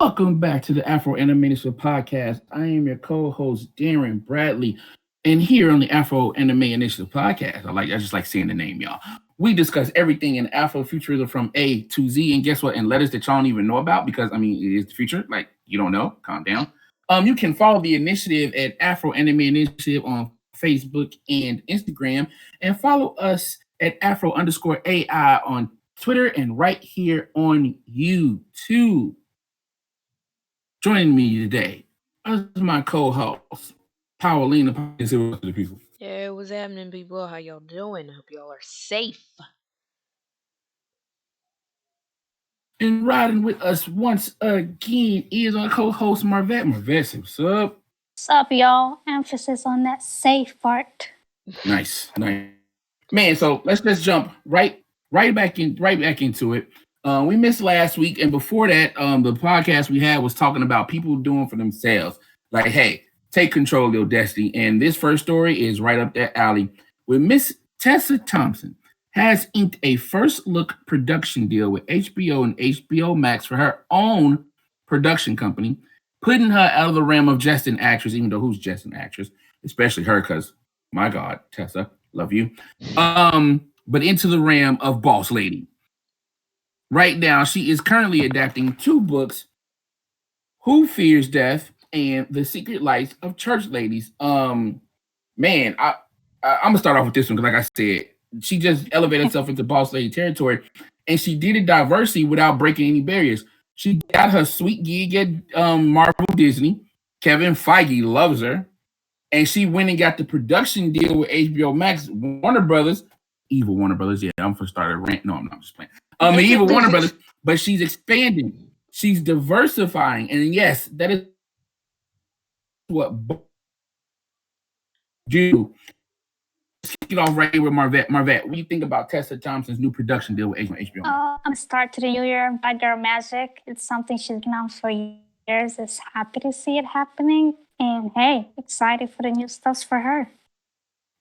Welcome back to the Afro Animation Podcast. I am your co-host Darren Bradley, and here on the Afro Anime Initiative Podcast, I just like saying the name, y'all. We discuss everything in Afrofuturism from A to Z, and guess what? In letters that y'all don't even know about, because I mean it is the future. Like you don't know, calm down. You can follow the initiative at Afro Anime Initiative on Facebook and Instagram, and follow us at Afro_AI on Twitter and right here on YouTube. Joining me today is my co-host, Paulina. Say what to the people. Yeah, what's happening, people? How y'all doing? Hope y'all are safe. And riding with us once again is our co-host Marvette. Marvette, what's up? What's up, y'all? Emphasis on that safe part. Nice. Man, so let's just jump right back into it. We missed last week, and before that, the podcast we had was talking about people doing for themselves. Like, hey, take control of your destiny. And this first story is right up that alley with Miss Tessa Thompson has inked a first look production deal with HBO and HBO Max for her own production company, putting her out of the realm of just an actress, even though who's just an actress, especially her, because my God, Tessa, love you. But into the realm of boss lady. Right now, she is currently adapting two books, Who Fears Death and The Secret Life of Church Ladies. Man, I'm gonna start off with this one because, like I said, she just elevated herself into boss lady territory, and she did it diversely without breaking any barriers. She got her sweet gig at Marvel Disney. Kevin Feige loves her, and she went and got the production deal with HBO Max, Warner Brothers, evil Warner Brothers. Yeah, I'm gonna start a rant. No, I'm not just playing. Evil Warner Brothers, but she's expanding, she's diversifying, and yes, that is what do. Let's kick it off right here with Marvette. Marvette, what do you think about Tessa Thompson's new production deal with HBO Max? I'm start to the new year, Bad Girl Magic. It's something she's been on for years. It's happy to see it happening. And hey, excited for the new stuffs for her.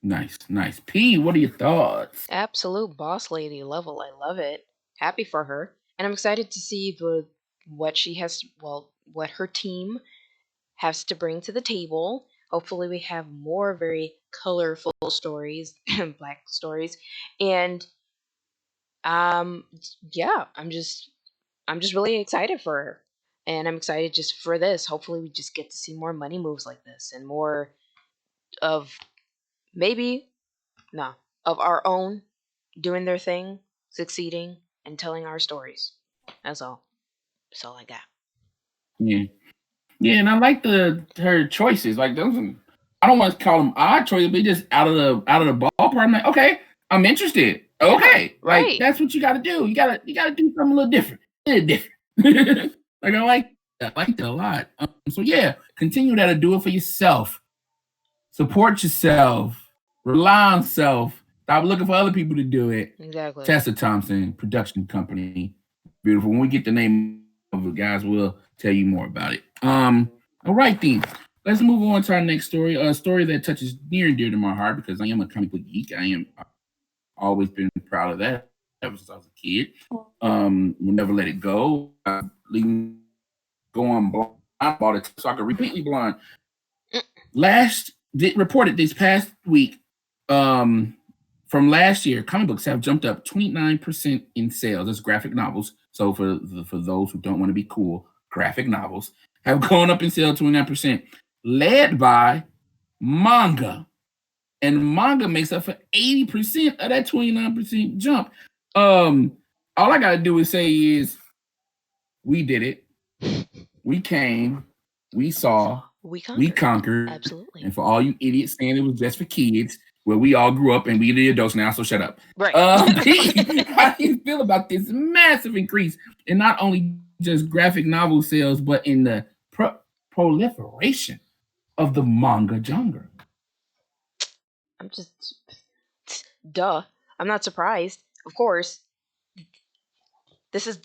Nice. P, what are your thoughts? Absolute boss lady level. I love it. Happy for her. And I'm excited to see what her team has to bring to the table. Hopefully we have more very colorful stories, black stories. And um yeah, I'm just really excited for her. And I'm excited just for this. Hopefully we just get to see more money moves like this and more of maybe no of our own doing their thing, succeeding, and telling our stories. That's all. That's all I got. Yeah, and I like her choices. Like those, I don't want to call them odd choices, but just out of the ballpark. I'm like, okay, I'm interested. Okay, Yeah, like right. that's what you got to do. You gotta do something a little different. Like I like that a lot. So yeah, continue that to do it for yourself. Support yourself. Rely on self. Stop looking for other people to do it. Exactly. Tessa Thompson Production Company. Beautiful. When we get the name of it, guys, we'll tell you more about it. All right then. Let's move on to our next story. A story that touches near and dear to my heart because I am a comic book geek. I've always been proud of that ever since I was a kid. We'll never let it go. Go on blind. I bought it so I could completely blind. Reported this past week, from last year, comic books have jumped up 29% in sales. That's graphic novels. So for those who don't want to be cool, graphic novels have gone up in sales 29%, led by manga. And manga makes up for 80% of that 29% jump. All I gotta do is say is we did it. We came, we saw, we conquered. Absolutely. And for all you idiots saying it was just for kids, well, we all grew up and we the adults now, so shut up. Right. Pete, how do you feel about this massive increase in not only just graphic novel sales, but in the proliferation of the manga genre? I'm just duh. I'm not surprised. Of course, this is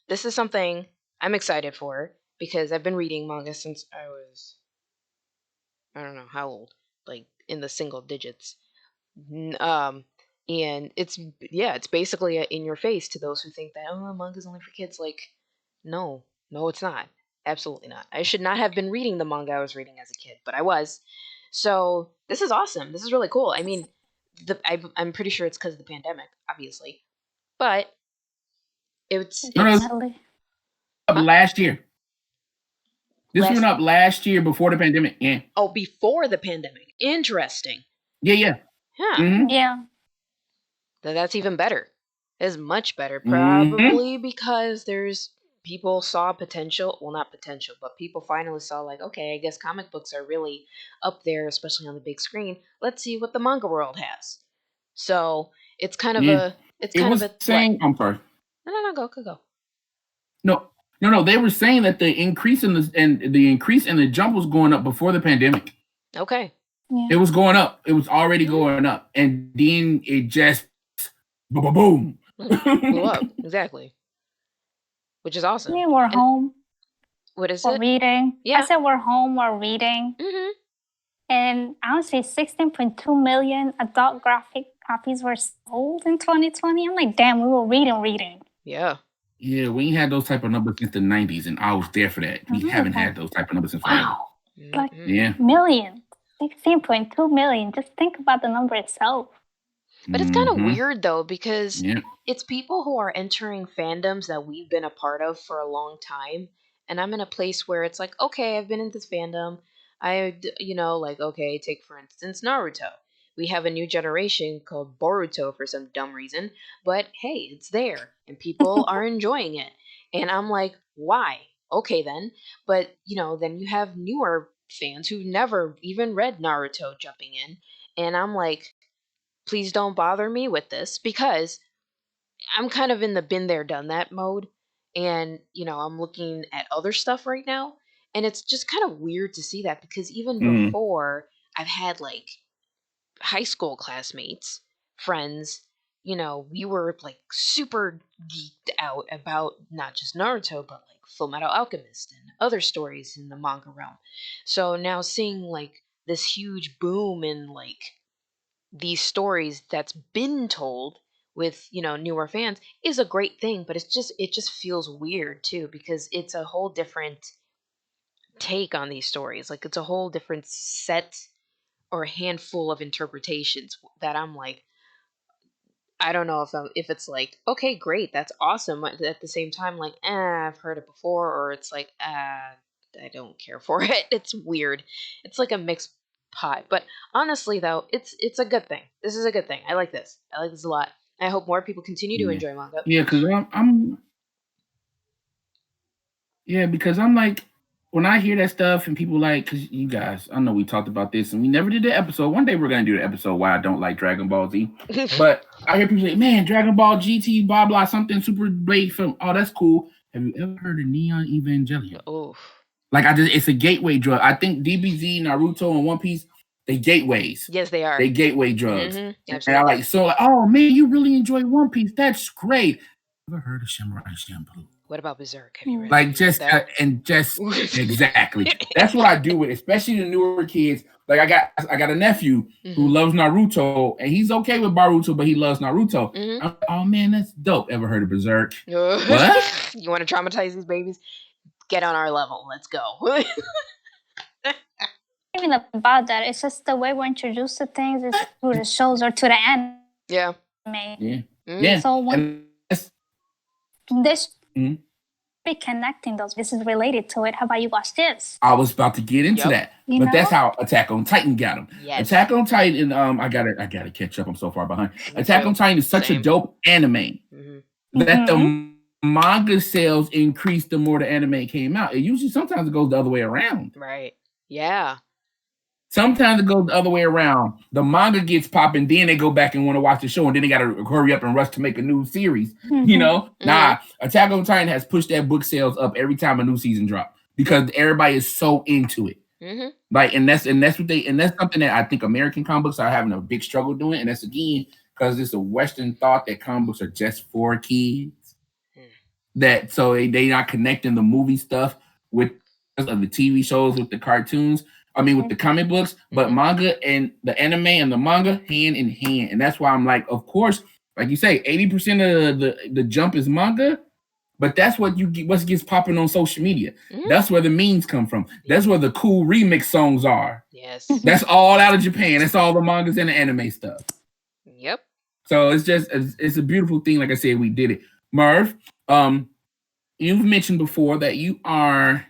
this is something I'm excited for because I've been reading manga since I don't know how old, like in the single digits. And it's basically a in your face to those who think that manga's only for kids. Like, no, it's not Absolutely not. I should not have been reading the manga I was reading as a kid, but I was. So this is awesome. This is really cool. I mean, I'm pretty sure it's because of the pandemic, obviously, but No, no, it's Definitely. up huh? last year. This went Last up last year before the pandemic. Yeah, before the pandemic. Interesting. yeah. Yeah, Mm-hmm. Yeah. that's even better. It's much better, Mm-hmm. probably because there's people saw potential. Well, not potential, but people finally saw like, okay, I guess comic books are really up there, especially on the big screen. Let's see what the manga world has. So Yeah. it's It kind of was a what? saying. I'm sorry. No, go. No, no. They were saying that the increase in the jump was going up before the pandemic. Okay. Yeah. It was going up. It was already Mm, going up, and then it just boom, boom. blew up exactly, which is awesome. Yeah, we're And home. what is We're it? reading. I Yeah. said we're home, we're reading. Mhm. And honestly, 16.2 million adult graphic copies were sold in 2020. I'm like, damn, we were reading. Yeah. Yeah, we ain't had those type of numbers since the '90s, and I was there for that. We haven't had those type of numbers in forever. Wow. Like Mm-mm. Yeah. millions. 16.2 million. Just think about the number itself. But it's kind of Mm-hmm. weird though because Yeah. it's people who are entering fandoms that we've been a part of for a long time, and I'm in a place where it's like, okay, I've been in this fandom. Like okay, take for instance Naruto. We have a new generation called Boruto for some dumb reason, but hey, it's there and people are enjoying it. And I'm like, why? Okay then. But, then you have newer fans who never even read Naruto jumping in, and I'm like, please don't bother me with this because I'm kind of in the been there, done that mode. And, I'm looking at other stuff right now. And it's just kind of weird to see that because even Mm. before, I've had like high school classmates, friends, we were like super geeked out about not just Naruto, but like Full Metal Alchemist and other stories in the manga realm. So now seeing like this huge boom in like these stories that's been told with newer fans is a great thing, but it just feels weird too because it's a whole different take on these stories. Like it's a whole different set or handful of interpretations that I'm like, I don't know if it's like, okay, great, that's awesome, but at the same time like, I've heard it before, or it's like, I don't care for it. It's weird. It's like a mixed pot. But honestly though, it's a good thing. This is a good thing. I like this. I like this a lot. I hope more people continue to Yeah. enjoy manga. Yeah, because I'm like, when I hear that stuff and people like, because you guys, I know we talked about this and we never did the episode. One day we're going to do the episode why I don't like Dragon Ball Z. But I hear people say, man, Dragon Ball GT, blah, blah, something super blade film. Oh, that's cool. Have you ever heard of Neon Evangelion? Oof. Like, it's a gateway drug. I think DBZ, Naruto, and One Piece, they gateways. Yes, they are. They gateway drugs. Mhm, And I absolutely. like, oh man, you really enjoy One Piece. That's great. Ever heard of Samurai Champloo? What about Berserk? Have you read Like just that? exactly. That's what I do with, especially the newer kids. Like I got a nephew who Mhm. loves Naruto, and he's okay with Baruto, but he loves Naruto. Mhm. I'm like, oh man, that's dope. Ever heard of Berserk? What? What? You want to traumatize these babies? Get on our level. Let's go. Even about that, it's just the way we're introduced to things is through the shows or to the anime. Yeah. Yeah. Mhm. Yeah. So when this Mhm. be connecting those, this is related to it. How about you watch this? I was about to get into Yep. that, You but know? that's how Attack on Titan got him. Yes. Attack on Titan, I gotta catch up. I'm so far behind. Me Attack too. on Titan is such Same. a dope anime Mhm. that the manga sales increased the more the anime came out. It usually sometimes it goes the other way around. Right. Yeah. Sometimes it goes the other way around. The manga gets popping, then they go back and want to watch the show, and then they got to hurry up and rush to make a new series. You know, nah. Attack on Titan has pushed that book sales up every time a new season drops because everybody is so into it. Mhm. Like, and that's something that I think American comic books are having a big struggle doing, and that's again because it's a Western thought that comic books are just for kids. That so they not connecting the movie stuff with the TV shows with the cartoons. I mean, with the comic books, but manga and the anime and the manga hand in hand, and that's why I'm like, of course, like you say, 80% of the jump is manga, but that's what what gets popping on social media. Mhm. That's where the memes come from. That's where the cool remix songs are. Yes. That's all out of Japan. That's all the mangas and the anime stuff. Yep. So it's a beautiful thing. Like I said, we did it. Merv, you've mentioned before that you are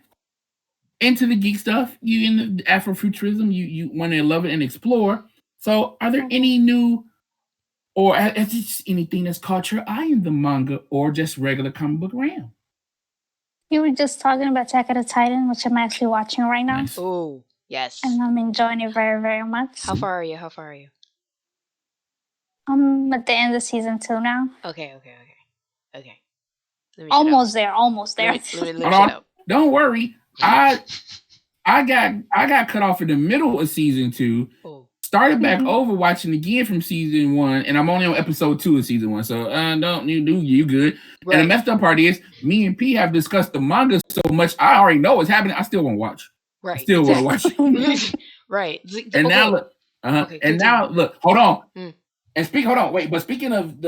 into the geek stuff. You in the Afrofuturism. You want to love it and explore. So, are there any new or is it anything that's caught your eye in the manga or just regular comic book realm? You were just talking about Attack of the Titan, which I'm actually watching right now. Nice. Oh, yes. And I'm enjoying it very, very much. How far are you? How far are you? I'm at the end of season 2 now. Okay. Let me shut up. Almost there, almost there. Let me shut up. Don't worry. I got cut off in the middle of season 2. Oh. Started back over watching again from season 1, and I'm only on episode 2 of season 1. So don't you good. Right. And the messed up part is me and P have discussed the manga so much I already know what's happening. I still won't watch. Right. I still want to watch. Right. And now look, now look, hold on. And but speaking of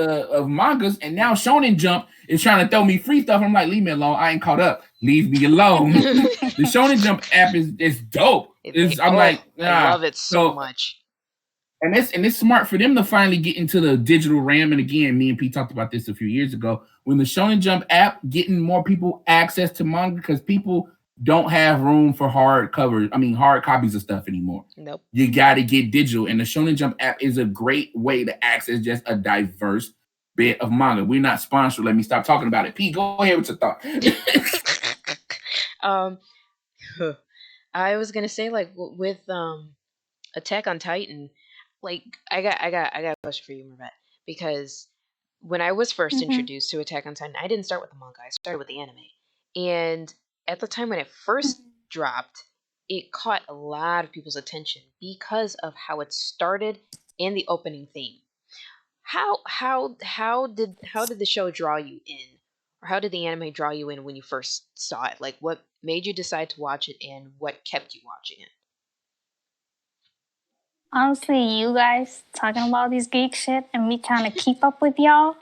mangas, and now Shonen Jump is trying to throw me free stuff. I'm like, leave me alone. I ain't caught up. Leave me alone. The Shonen Jump app is dope. I love it so much. And it's smart for them to finally get into the digital realm. And again, me and Pete talked about this a few years ago. When the Shonen Jump app getting more people access to manga because people don't have room for hard copies of stuff anymore. Nope. You got to get digital. And the Shonen Jump app is a great way to access just a diverse bit of manga. We're not sponsored. Let me stop talking about it. Pete, go ahead with your thought. I was going to say, like, with Attack on Titan, like, I got a question for you, Mervet, because when I was first introduced to Attack on Titan, I didn't start with the manga. I started with the anime. And at the time when it first dropped, it caught a lot of people's attention because of how it started and the opening theme. How did the show draw you in, or how did the anime draw you in when you first saw it? Like, what made you decide to watch it, and what kept you watching it? Honestly, you guys talking about these geek shit and me trying to keep up with y'all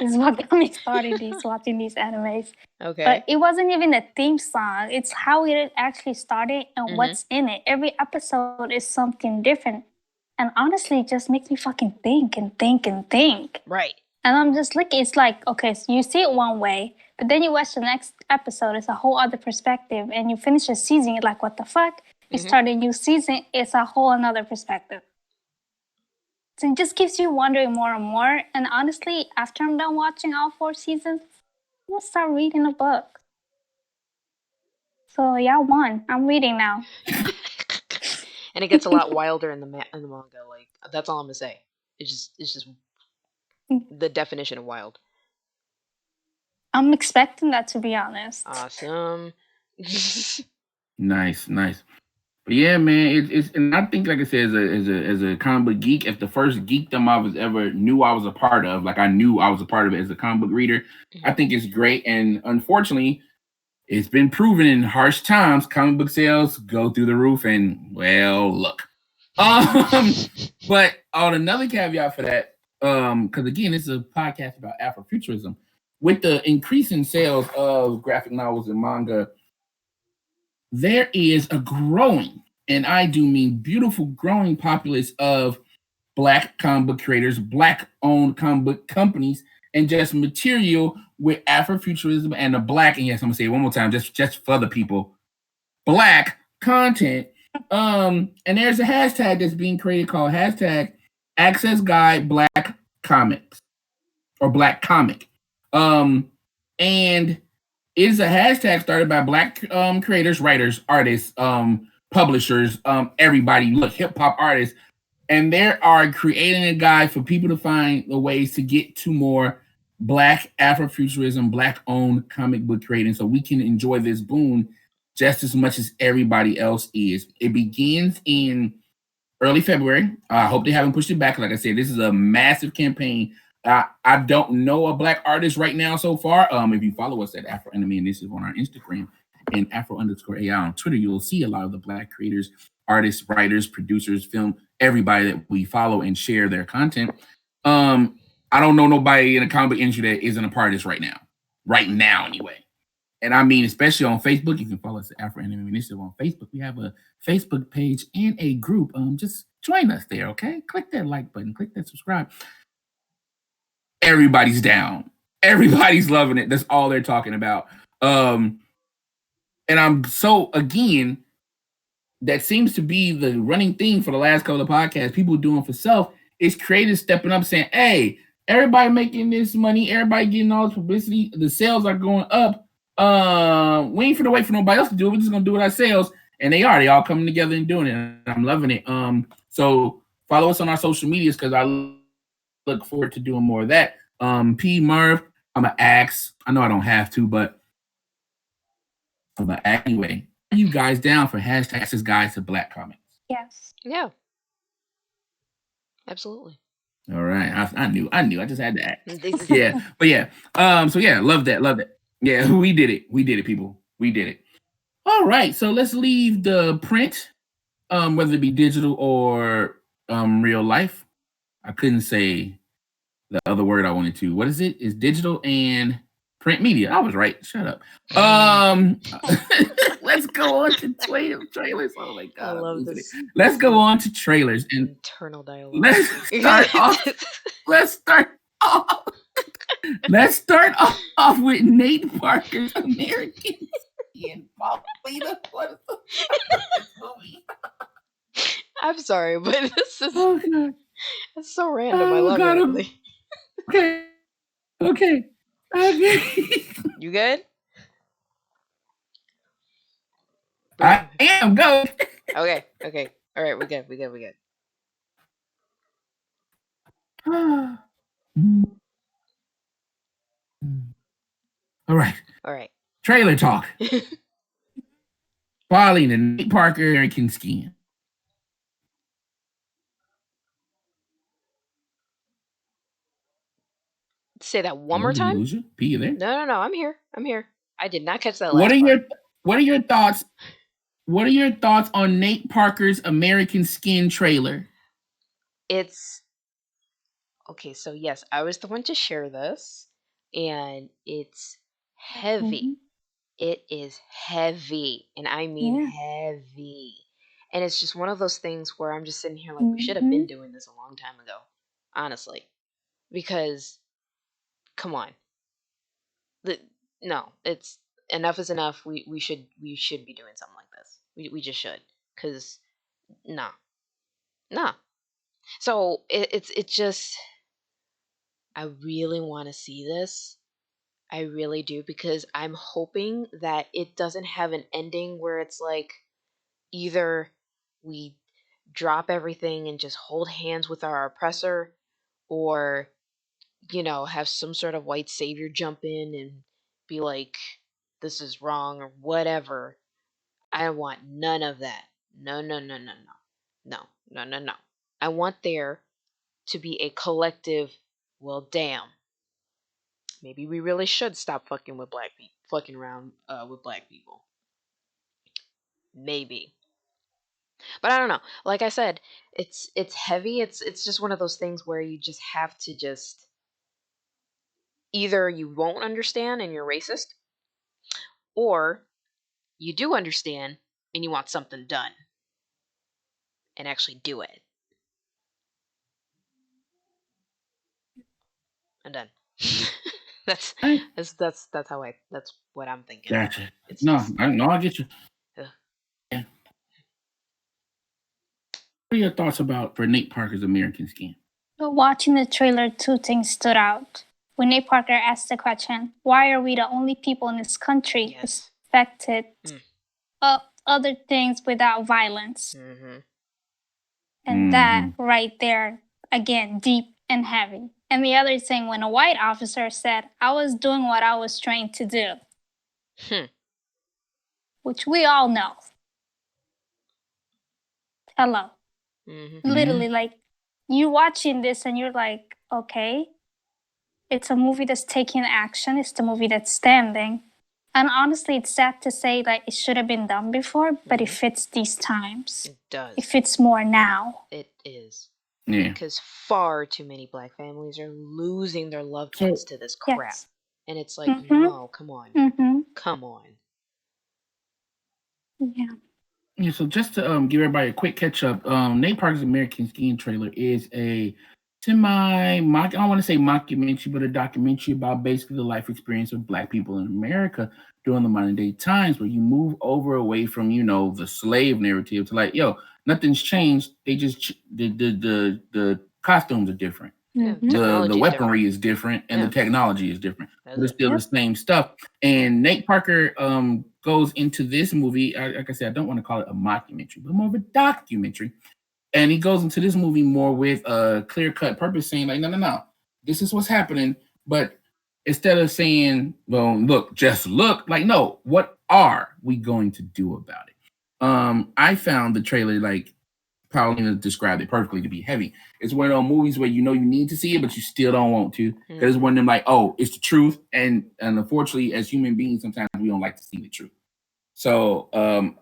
is what got me started watching these animes. Okay. But it wasn't even a theme song. It's how it actually started and what's in it. Every episode is something different. And honestly, it just makes me fucking think and think and think. Right. And I'm just looking, it's like, okay, so you see it one way, but then you watch the next episode, it's a whole other perspective. And you finish a season, you're like, what the fuck? You start a new season, it's a whole another perspective. So it just keeps you wondering more and more. And honestly, after I'm done watching all 4 seasons, I'm gonna start reading a book. So y'all won. I'm reading now. And it gets a lot wilder in the manga. Like, that's all I'm gonna say. It's just the definition of wild. I'm expecting that, to be honest. Awesome. Nice. But yeah, man, it's and I think, like I said, as a comic book geek, if the first geekdom I was ever knew I was a part of, like I knew I was a part of it as a comic book reader, I think it's great. And unfortunately, it's been proven in harsh times, comic book sales go through the roof. And well, look. But on another caveat for that, because again, this is a podcast about Afrofuturism. With the increase in sales of graphic novels and manga, there is a growing, and I do mean beautiful growing populace of Black comic book creators, Black-owned comic book companies, and just material with Afrofuturism and the Black, and yes, I'm gonna say it one more time, just for the people, Black content. And there's a hashtag that's being created called hashtag Access Guide Black Comics or Black Comic. And it is a hashtag started by Black creators, writers, artists, publishers, everybody, look, hip hop artists. And they are creating a guide for people to find the ways to get to more Black Afrofuturism, Black-owned comic book creating so we can enjoy this boon just as much as everybody else is. It begins in early February. I hope they haven't pushed it back. Like I said, this is a massive campaign. I don't know a Black artist right now so far. If you follow us at Afro Enemy, and this is on our Instagram, and Afro_AI on Twitter, you'll see a lot of the Black creators, artists, writers, producers, film, everybody that we follow and share their content. I don't know nobody in the comic book industry that isn't a part of this right now. right now anyway. And I mean, especially on Facebook, you can follow us at Afro Anime Initiative on Facebook. We have a Facebook page and a group. Just join us there, okay? Click that like button, click that subscribe. Everybody's down. Everybody's loving it. That's all they're talking about. And I'm so, again, that seems to be the running theme for the last couple of podcasts. People doing for self is creators stepping up saying, hey, everybody making this money, everybody getting all this publicity, the sales are going up. We ain't finna wait for nobody else to do it. We're just gonna do it ourselves. And they are. They all coming together and doing it. I'm loving it. So follow us on our social medias because I look forward to doing more of that. P Merv, I'm gonna ask. I know I don't have to, but I'm gonna ask anyway. Are you guys down for hashtag Guys to Black Comics? Yes. Yeah. Absolutely. All right. I knew. I just had to ask. Yeah. But yeah. So yeah, love that. Yeah, we did it, people. We did it. All right. So let's leave the print, whether it be digital or real life. I couldn't say the other word I wanted to. What is it? It's digital and print media. I was right. Shut up. Let's go on to trailers. Oh my god. I love this. Let's go on to trailers and internal dialogue. Let's start off with Nate Parker's American Skin. I'm sorry, but this is it's so random. I love it. Okay. You good? I am good. Okay. All right, we good. All right. Trailer talk. Following the Nate Parker American Skin. Say that one more time. P, you there? No. I'm here. I did not catch that What last part. What are your thoughts? What are your thoughts on Nate Parker's American Skin trailer? It's okay. So yes, I was the one to share this, and it's heavy. Mm-hmm. It is heavy, and I mean heavy. And it's just one of those things where I'm just sitting here like, we should have been doing this a long time ago, honestly, because come on, no, it's enough is enough. We should be doing something like this. We just should, because nah. So it's just, I really want to see this. I really do, because I'm hoping that it doesn't have an ending where it's like either we drop everything and just hold hands with our oppressor, or have some sort of white savior jump in and be like, this is wrong or whatever. I want none of that. No. I want there to be a collective, well, damn, maybe we really should stop fucking with black people, fucking around with black people. Maybe. But I don't know. Like I said, it's heavy. It's just one of those things where you just have to just, either you won't understand and you're racist, or you do understand and you want something done and actually do it. I'm done. that's what I'm thinking. Gotcha. I get you. Yeah. What are your thoughts for Nate Parker's American Skin? Watching the trailer, two things stood out. When Nate Parker asked the question, why are we the only people in this country affected of other things without violence? Mm-hmm. And that right there, again, deep and heavy. And the other thing, when a white officer said, I was doing what I was trained to do. Which we all know. Hello. Mm-hmm. Literally, like, you're watching this and you're like, okay, it's a movie that's taking action. It's the movie that's standing. And honestly, it's sad to say that it should have been done before, but it fits these times. It does. It fits more now. It is. Yeah. Because far too many black families are losing their loved ones to this crap. Yes. And it's like, Mm-hmm. no, come on. Mm-hmm. Come on. Yeah. Yeah, so just to give everybody a quick catch up, Nate Parker's American Skiing trailer is a I don't want to say mockumentary, but a documentary about basically the life experience of Black people in America during the modern day times, where you move over away from the slave narrative to like, yo, nothing's changed. They just the costumes are different, Yeah, Mm-hmm. the technology is weaponry different. is different, and the Yeah, technology is different, that's but it's it. still the Yep. same stuff. And Nate Parker goes into this movie. Like I said, I don't want to call it a mockumentary, but more of a documentary. And he goes into this movie more with a clear cut purpose, saying like, no, this is what's happening. But instead of saying, well, look, just look, like, no, what are we going to do about it? I found the trailer, like Paulina described it perfectly, to be heavy. It's one of those movies where you need to see it, but you still don't want to, because it's one of them like, oh, it's the truth, and unfortunately, as human beings, sometimes we don't like to see the truth. So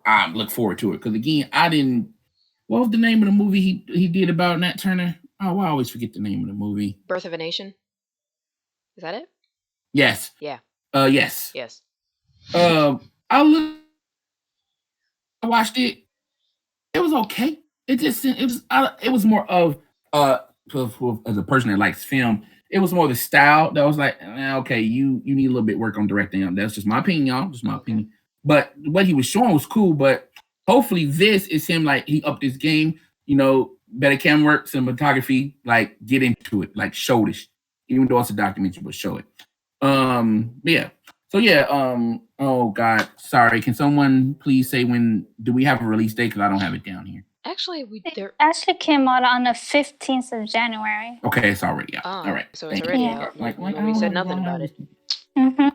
I look forward to it, because again, I didn't. What was the name of the movie he did about Nat Turner? Oh, I always forget the name of the movie. Birth of a Nation. Is that it? Yes. Yeah. Yes. Yes. I watched it. It was okay. It was more of as a person that likes film, it was more the style that was like, okay, you need a little bit work on directing. That's just my opinion, y'all. Just my opinion. But what he was showing was cool. But hopefully, this is him, like he upped his game. Better camera work, cinematography. Like get into it, like show this. Even though it's a documentary, but show it. Yeah. So yeah, oh God, sorry. Can someone please say when do we have a release date? Because I don't have it down here. Actually, It actually came out on the 15th of January. Okay, it's already out. All right. So it's Thank already you. out. Like, No, we said nothing about it. Mm-hmm.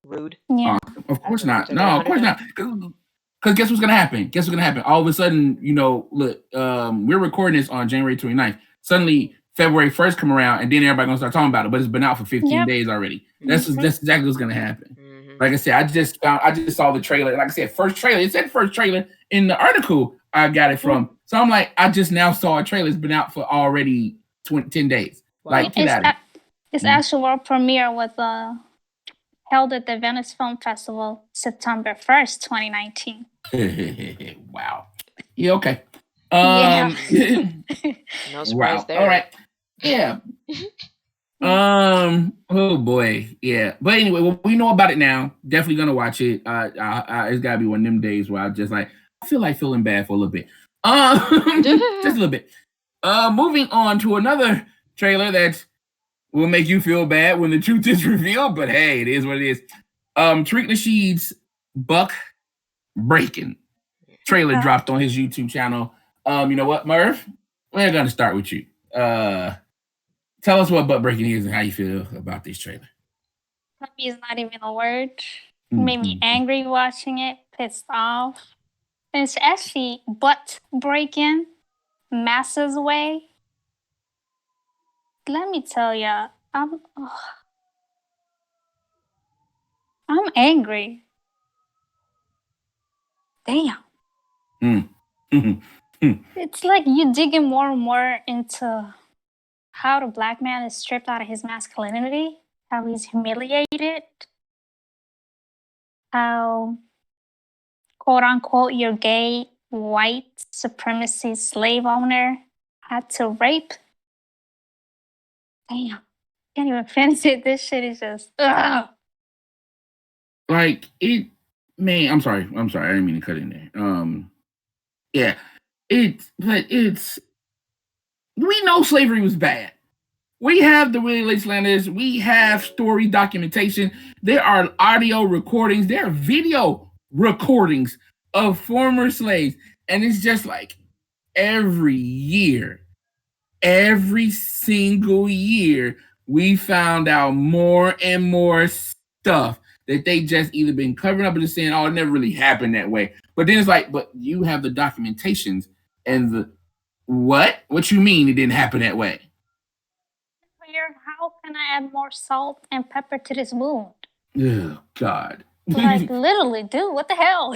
Rude. Yeah. Of course not. Took it No, of course 100 not. Because guess what's gonna happen? All of a sudden, look, we're recording this on January 29th. Suddenly February 1st come around, and then everybody gonna start talking about it. But it's been out for 15 days already. That's exactly what's gonna happen. Like I said, I just saw the trailer. Like I said, first trailer. It said first trailer in the article I got it from. So I'm like, I just now saw a trailer. It's been out for already 10 days. Wow. Like, get out of it. Its actual world premiere was held at the Venice Film Festival September 1st, 2019. Wow. Yeah, okay. Yeah. No surprise there. All right. Yeah. Oh boy. Yeah. But anyway, well, we know about it now. Definitely gonna watch it. It's gotta be one of them days where I just like I feel like feeling bad for a little bit. Just a little bit. Moving on to another trailer that will make you feel bad when the truth is revealed, but hey, it is what it is. Tariq Nasheed's Buck Breaking trailer dropped on his YouTube channel. You know what, Murph? We're gonna start with you. Tell us what butt breaking is and how you feel about this trailer. Maybe it's not even a word. It made me angry watching it, pissed off. And it's actually butt breaking, masses way. Let me tell ya, I'm angry. Damn. It's like you digging more and more into how the Black man is stripped out of his masculinity, how he's humiliated, how, quote unquote, your gay white supremacy slave owner had to rape. Damn. Can't even finish it. This shit is just, ugh. Like it, man. I'm sorry. I didn't mean to cut in there. Yeah, it's. We know slavery was bad. We have the Willie Lynch Landers. We have story documentation. There are audio recordings. There are video recordings of former slaves, and it's just like every year, every single year, we found out more and more stuff that they just either been covering up and just saying, oh, it never really happened that way. But then it's like, but you have the documentations and the what? What you mean it didn't happen that way? How can I add more salt and pepper to this wound? Oh, God. Like, literally, dude, what the hell?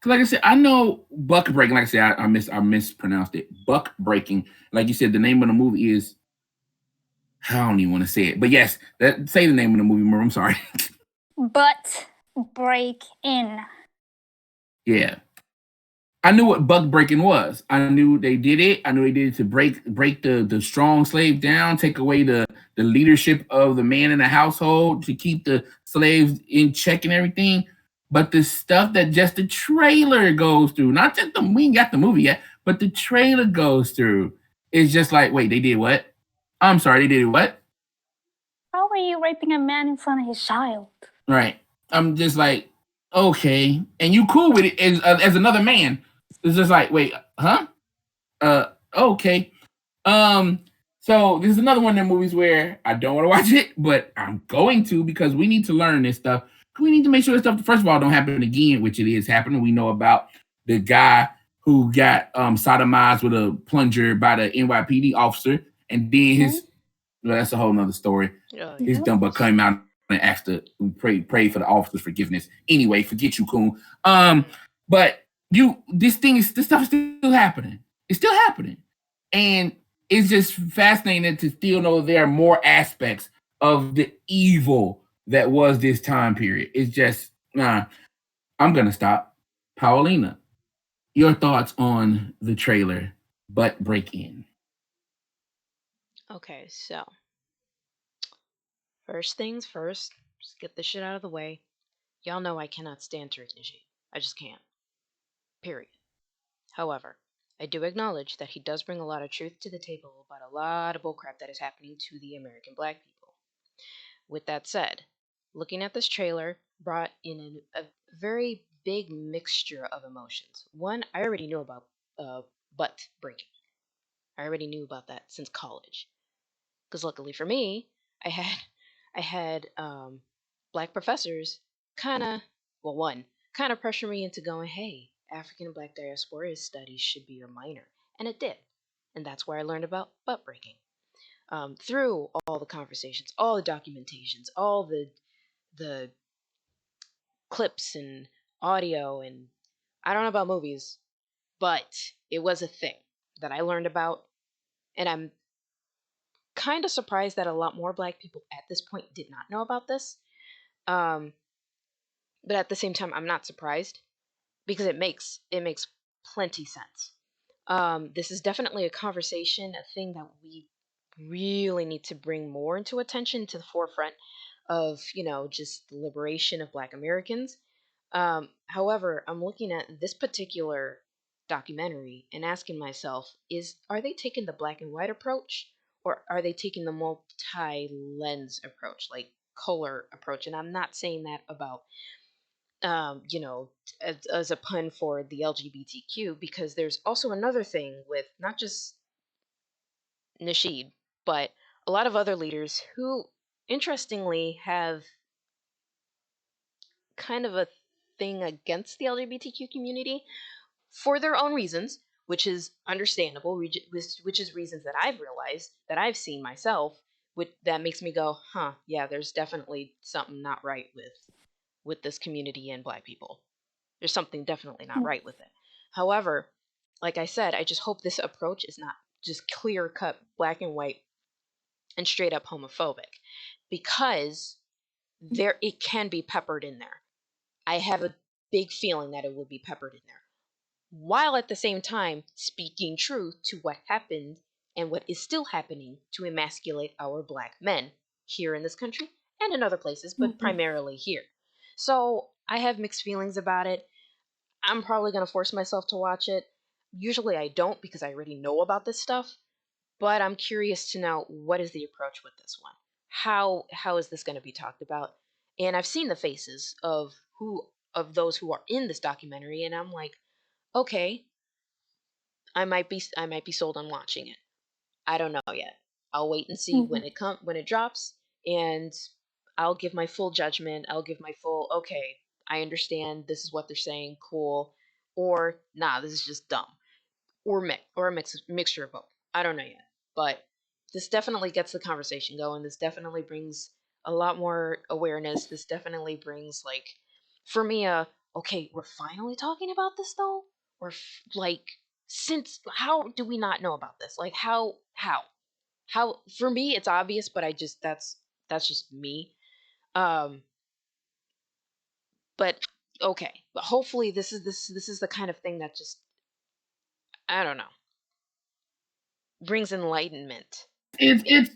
Like I said, I know buck breaking. Like I said, I mispronounced it. Buck breaking. Like you said, the name of the movie is I don't even want to say it, but yes, say the name of the movie, Mer. I'm sorry. But break in. Yeah, I knew what buck breaking was. I knew they did it. I knew they did it to break the strong slave down, take away the leadership of the man in the household to keep the slaves in check and everything. But the stuff that just the trailer goes through, not just we ain't got the movie yet, but the trailer goes through, is just like, wait, they did what? I'm sorry, they did what? How are you raping a man in front of his child? Right. I'm just like, okay, and you cool with it as another man. It's just like, wait, huh? Okay. Um, so this is another one of the movies where I don't want to watch it, but I'm going to because we need to learn this stuff. We need to make sure this stuff, first of all, don't happen again, which it is happening. We know about the guy who got sodomized with a plunger by the NYPD officer, and then his well, that's a whole nother story. His dumb butt came out and asked to pray for the officer's forgiveness. Anyway, forget you, Coon. But this stuff is still happening. It's still happening. And it's just fascinating to still know there are more aspects of the evil that was this time period. It's just, I'm going to stop. Paulina, your thoughts on the trailer, Butt Break In. Okay, so first things first, just get this shit out of the way. Y'all know I cannot stand Tariq Nasheed. I just can't. Period. However, I do acknowledge that he does bring a lot of truth to the table about a lot of bullcrap that is happening to the American black people. With that said, looking at this trailer brought in a very big mixture of emotions. One, I already knew about butt breaking. I already knew about that since college. Because luckily for me, I had I had black professors kind of, well, one kind of pressure me into going, hey, African and Black diaspora studies should be your minor, and it did, and that's where I learned about butt breaking. Through all the conversations, all the documentations, all the clips and audio, and I don't know about movies, but it was a thing that I learned about, and I'm kind of surprised that a lot more black people at this point did not know about this. Um, but at the same time, I'm not surprised because it makes plenty sense. This is definitely a conversation, a thing that we really need to bring more into attention to the forefront of, just the liberation of Black Americans. However, I'm looking at this particular documentary and asking myself, are they taking the black and white approach, or are they taking the multi-lens approach, like color approach? And I'm not saying that about as a pun for the LGBTQ, because there's also another thing with not just Nasheed, but a lot of other leaders who, interestingly, have kind of a thing against the LGBTQ community for their own reasons, which is understandable, which is reasons that I've realized, that I've seen myself, which that makes me go, huh, yeah, there's definitely something not right with this community and black people. There's something definitely not right with it. However, like I said, I just hope this approach is not just clear cut black and white and straight up homophobic, because it can be peppered in there. I have a big feeling that it will be peppered in there, while at the same time speaking truth to what happened and what is still happening to emasculate our black men here in this country and in other places, but primarily here. So I have mixed feelings about it. I'm probably going to force myself to watch it. Usually I don't, because I already know about this stuff, but I'm curious to know, what is the approach with this one? How is this going to be talked about? And I've seen the faces of those who are in this documentary, and I'm like, okay, I might be sold on watching it. I don't know yet. I'll wait and see when it drops, and I'll give my full judgment. I'll give my full, okay, I understand this is what they're saying, cool, or nah, this is just dumb, or a mixture of both. I don't know yet, but this definitely gets the conversation going. This definitely brings a lot more awareness. This definitely brings, like, for me, okay, we're finally talking about this though, or like, since how do we not know about this? Like, how? how for me it's obvious, but that's just me. Um, but okay, but hopefully this is the kind of thing that just, I don't know, brings enlightenment. It's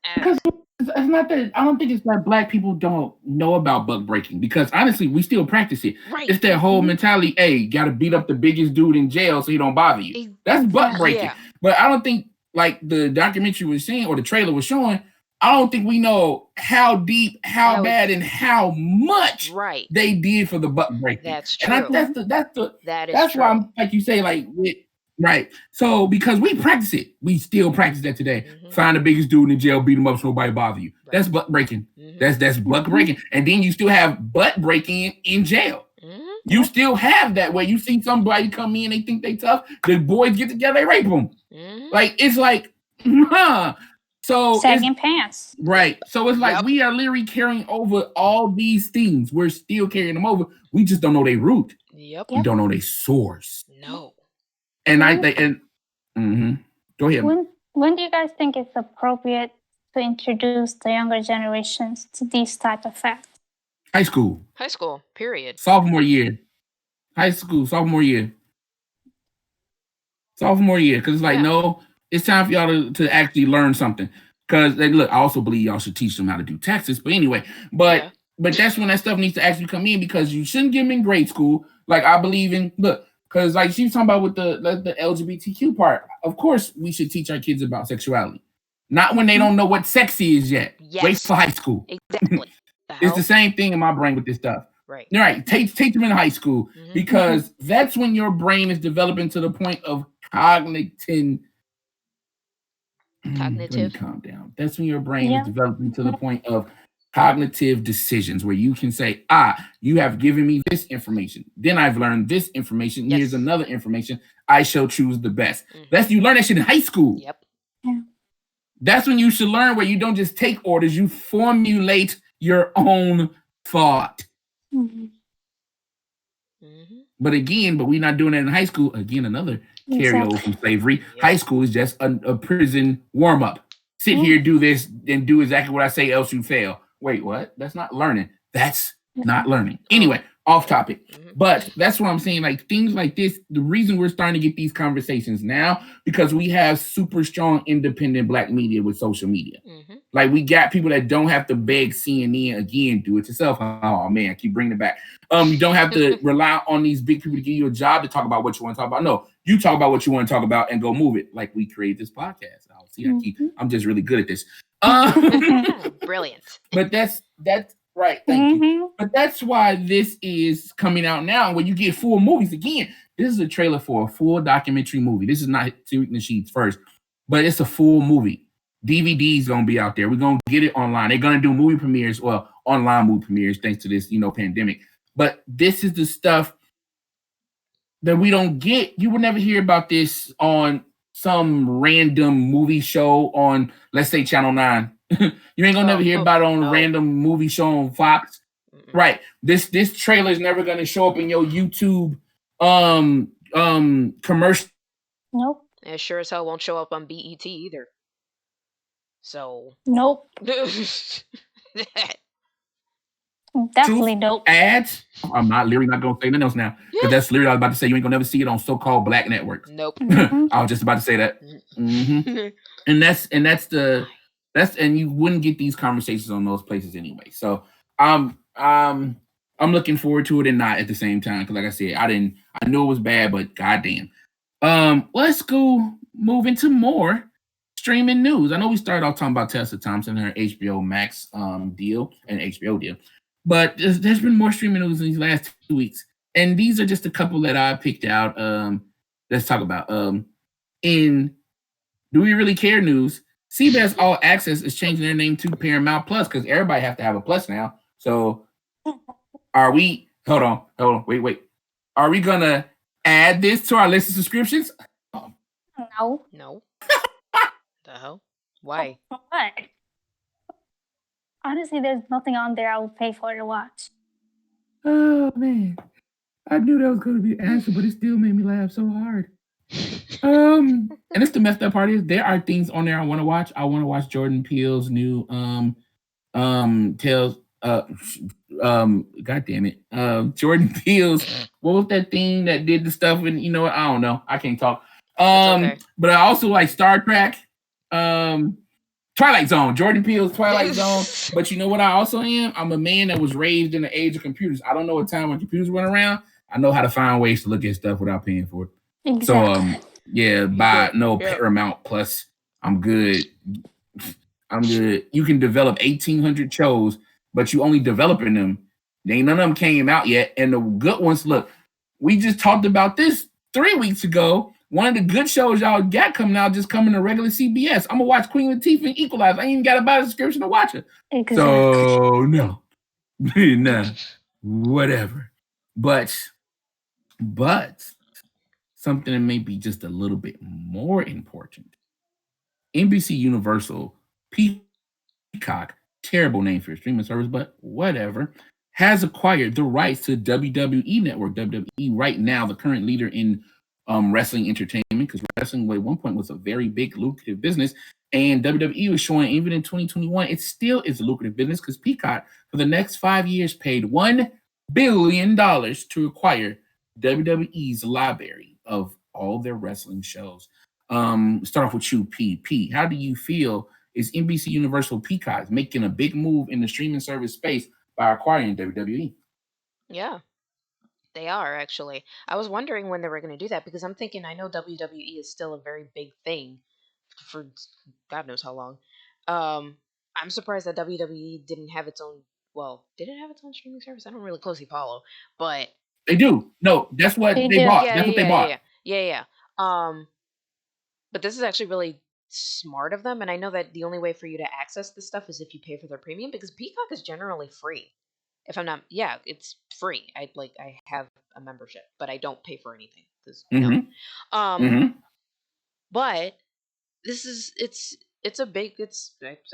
Uh, because it's not that I don't think it's that black people don't know about buck breaking because honestly, we still practice it. right. It's that whole mentality, hey, gotta beat up the biggest dude in jail so he don't bother you. E- That's buck Exactly. breaking. Yeah. But I don't think like the documentary was saying or the trailer was showing, I don't think we know how deep, how How bad, and how much Right. they did for the buck breaking. That's And I, true. That is that's why true. I'm like you say, like with right. So because we practice it, we still practice that today. Mhm. Find the biggest dude in jail, beat him up so nobody bother you. Right. That's butt breaking. Mhm. That's butt breaking. And then you still have butt breaking in jail. Mhm. You still have that where you see somebody come in, they think they tough, the boys get together, they rape them. Mhm. Like it's like, huh. So it's Sagging pants. right. So it's like Yep. we are literally carrying over all these things. We're still carrying them over. We just don't know their root. Yep. We don't know their source. No. And I When, think and go ahead. when do you guys think it's appropriate to introduce the younger generations to these type of facts? High school. High school. Period. Sophomore year. High school, sophomore year. Sophomore year. Because it's like, Yeah. no, it's time for y'all to actually learn something. Because look, I also believe y'all should teach them how to do taxes. But anyway, Yeah. but that's when that stuff needs to actually come in because you shouldn't give them in grade school. Like I believe in look, because like she was talking about with the LGBTQ part. Of course, we should teach our kids about sexuality. Not when they don't know what sex is yet. Yes. Wait for high school. Exactly. The It's hell? the same thing in my brain with this stuff. Right. You're right. Teach them in high school Mhm. because that's when your brain is developing to the point of cognitive. Let me calm down. That's when your brain is developing to the point of cognitive decisions where you can say, you have given me this information. Then I've learned this information. Yes. Here's another information. I shall choose the best. Mhm. That's you learn that shit in high school. Yep. That's when you should learn where you don't just take orders, you formulate your own thought. Mhm. Mhm. But we're not doing that in high school. Again, another carryover from slavery. Yep. High school is just a prison warm up. Sit here, do this, and do exactly what I say, else you fail. Wait, what? That's not learning. That's not learning. Anyway, off topic. Mhm. But that's what I'm saying. Like things like this, the reason we're starting to get these conversations now, because we have super strong independent black media with social media. Mhm. Like we got people that don't have to beg CNN again, do it yourself. Oh man, I keep bringing it back. You don't have to rely on these big people to give you a job to talk about what you want to talk about. No, you talk about what you want to talk about and go move it. Like we create this podcast. I'll see. I'm just really good at this. Brilliant. But that's right. Thank you. But that's why this is coming out now. When you get full movies again, this is a trailer for a full documentary movie. This is not shooting the sheets first, but it's a full movie. DVD's gonna be out there. We're gonna get it online. They're gonna do movie premieres, well, online movie premieres, thanks to this, pandemic. But this is the stuff that we don't get. You will never hear about this on some random movie show on, let's say, Channel 9. You ain't gonna never hear about it on a random movie show on Fox. Mm-mm. Right. This trailer is never gonna show up in your YouTube commercial. Nope. It sure as hell won't show up on BET either. So nope. Definitely nope. Ads. I'm literally not gonna say nothing else now because that's literally I was about to say. You ain't gonna never see it on so-called black networks. Nope. I was just about to say that. Mm-hmm. and you wouldn't get these conversations on those places anyway. So I'm looking forward to it and not at the same time because like I said, I knew it was bad, but goddamn. Let's go move into more streaming news. I know we started off talking about Tessa Thompson and her HBO Max deal and HBO deal, but there's been more streaming news in these last 2 weeks, and these are just a couple that I picked out. Let's talk about in Do We Really Care news. CBS All Access is changing their name to Paramount Plus because everybody have to have a plus now. So, are we? Hold on. Wait. Are we gonna add this to our list of subscriptions? No. The hell? Why? What? Honestly, there's nothing on there I would pay for to watch. Oh man, I knew that was going to be an answer, but it still made me laugh so hard. And it's the messed up part is there are things on there I want to watch. I want to watch Jordan Peele's new Tales god damn it. Jordan Peele's what was that thing that did the stuff and you know what? I don't know. I can't talk. Okay. But I also like Star Trek. Twilight Zone, Jordan Peele's Twilight Zone. But you know what I also am? I'm a man that was raised in the age of computers. I don't know a time when computers went around. I know how to find ways to look at stuff without paying for it. Exactly. So buy no Paramount Plus. I'm good. I'm good. You can develop 1,800 shows, but you only developing them. Ain't none of them came out yet. And the good ones, look, we just talked about this 3 weeks ago. One of the good shows y'all got coming out just coming to regular CBS. I'm gonna watch Queen Latifah and Equalize. I ain't even got to buy the subscription to watch it. Exactly. So no, nah, whatever. But something that may be just a little bit more important. NBC Universal Peacock, terrible name for a streaming service, but whatever, has acquired the rights to WWE Network. WWE right now, the current leader in wrestling entertainment, because wrestling at one point was a very big lucrative business, and WWE was showing even in 2021 it still is a lucrative business because Peacock for the next 5 years paid $1 billion to acquire WWE's library of all their wrestling shows. Start off with you, P. How do you feel? Is NBC Universal Peacock making a big move in the streaming service space by acquiring WWE? Yeah, they are actually. I was wondering when they were going to do that because I'm thinking I know WWE is still a very big thing for God knows how long. I'm surprised that WWE didn't have its own. Well, did it have its own streaming service? I don't really closely follow, but They do. No, that's what They they do. bought. yeah, That's what they bought. yeah. But this is actually really smart of them, and I know that the only way for you to access this stuff is if you pay for their premium because Peacock is generally free. If I'm not, yeah, it's free. I have a membership, but I don't pay for anything because Mm-hmm. but this is it's a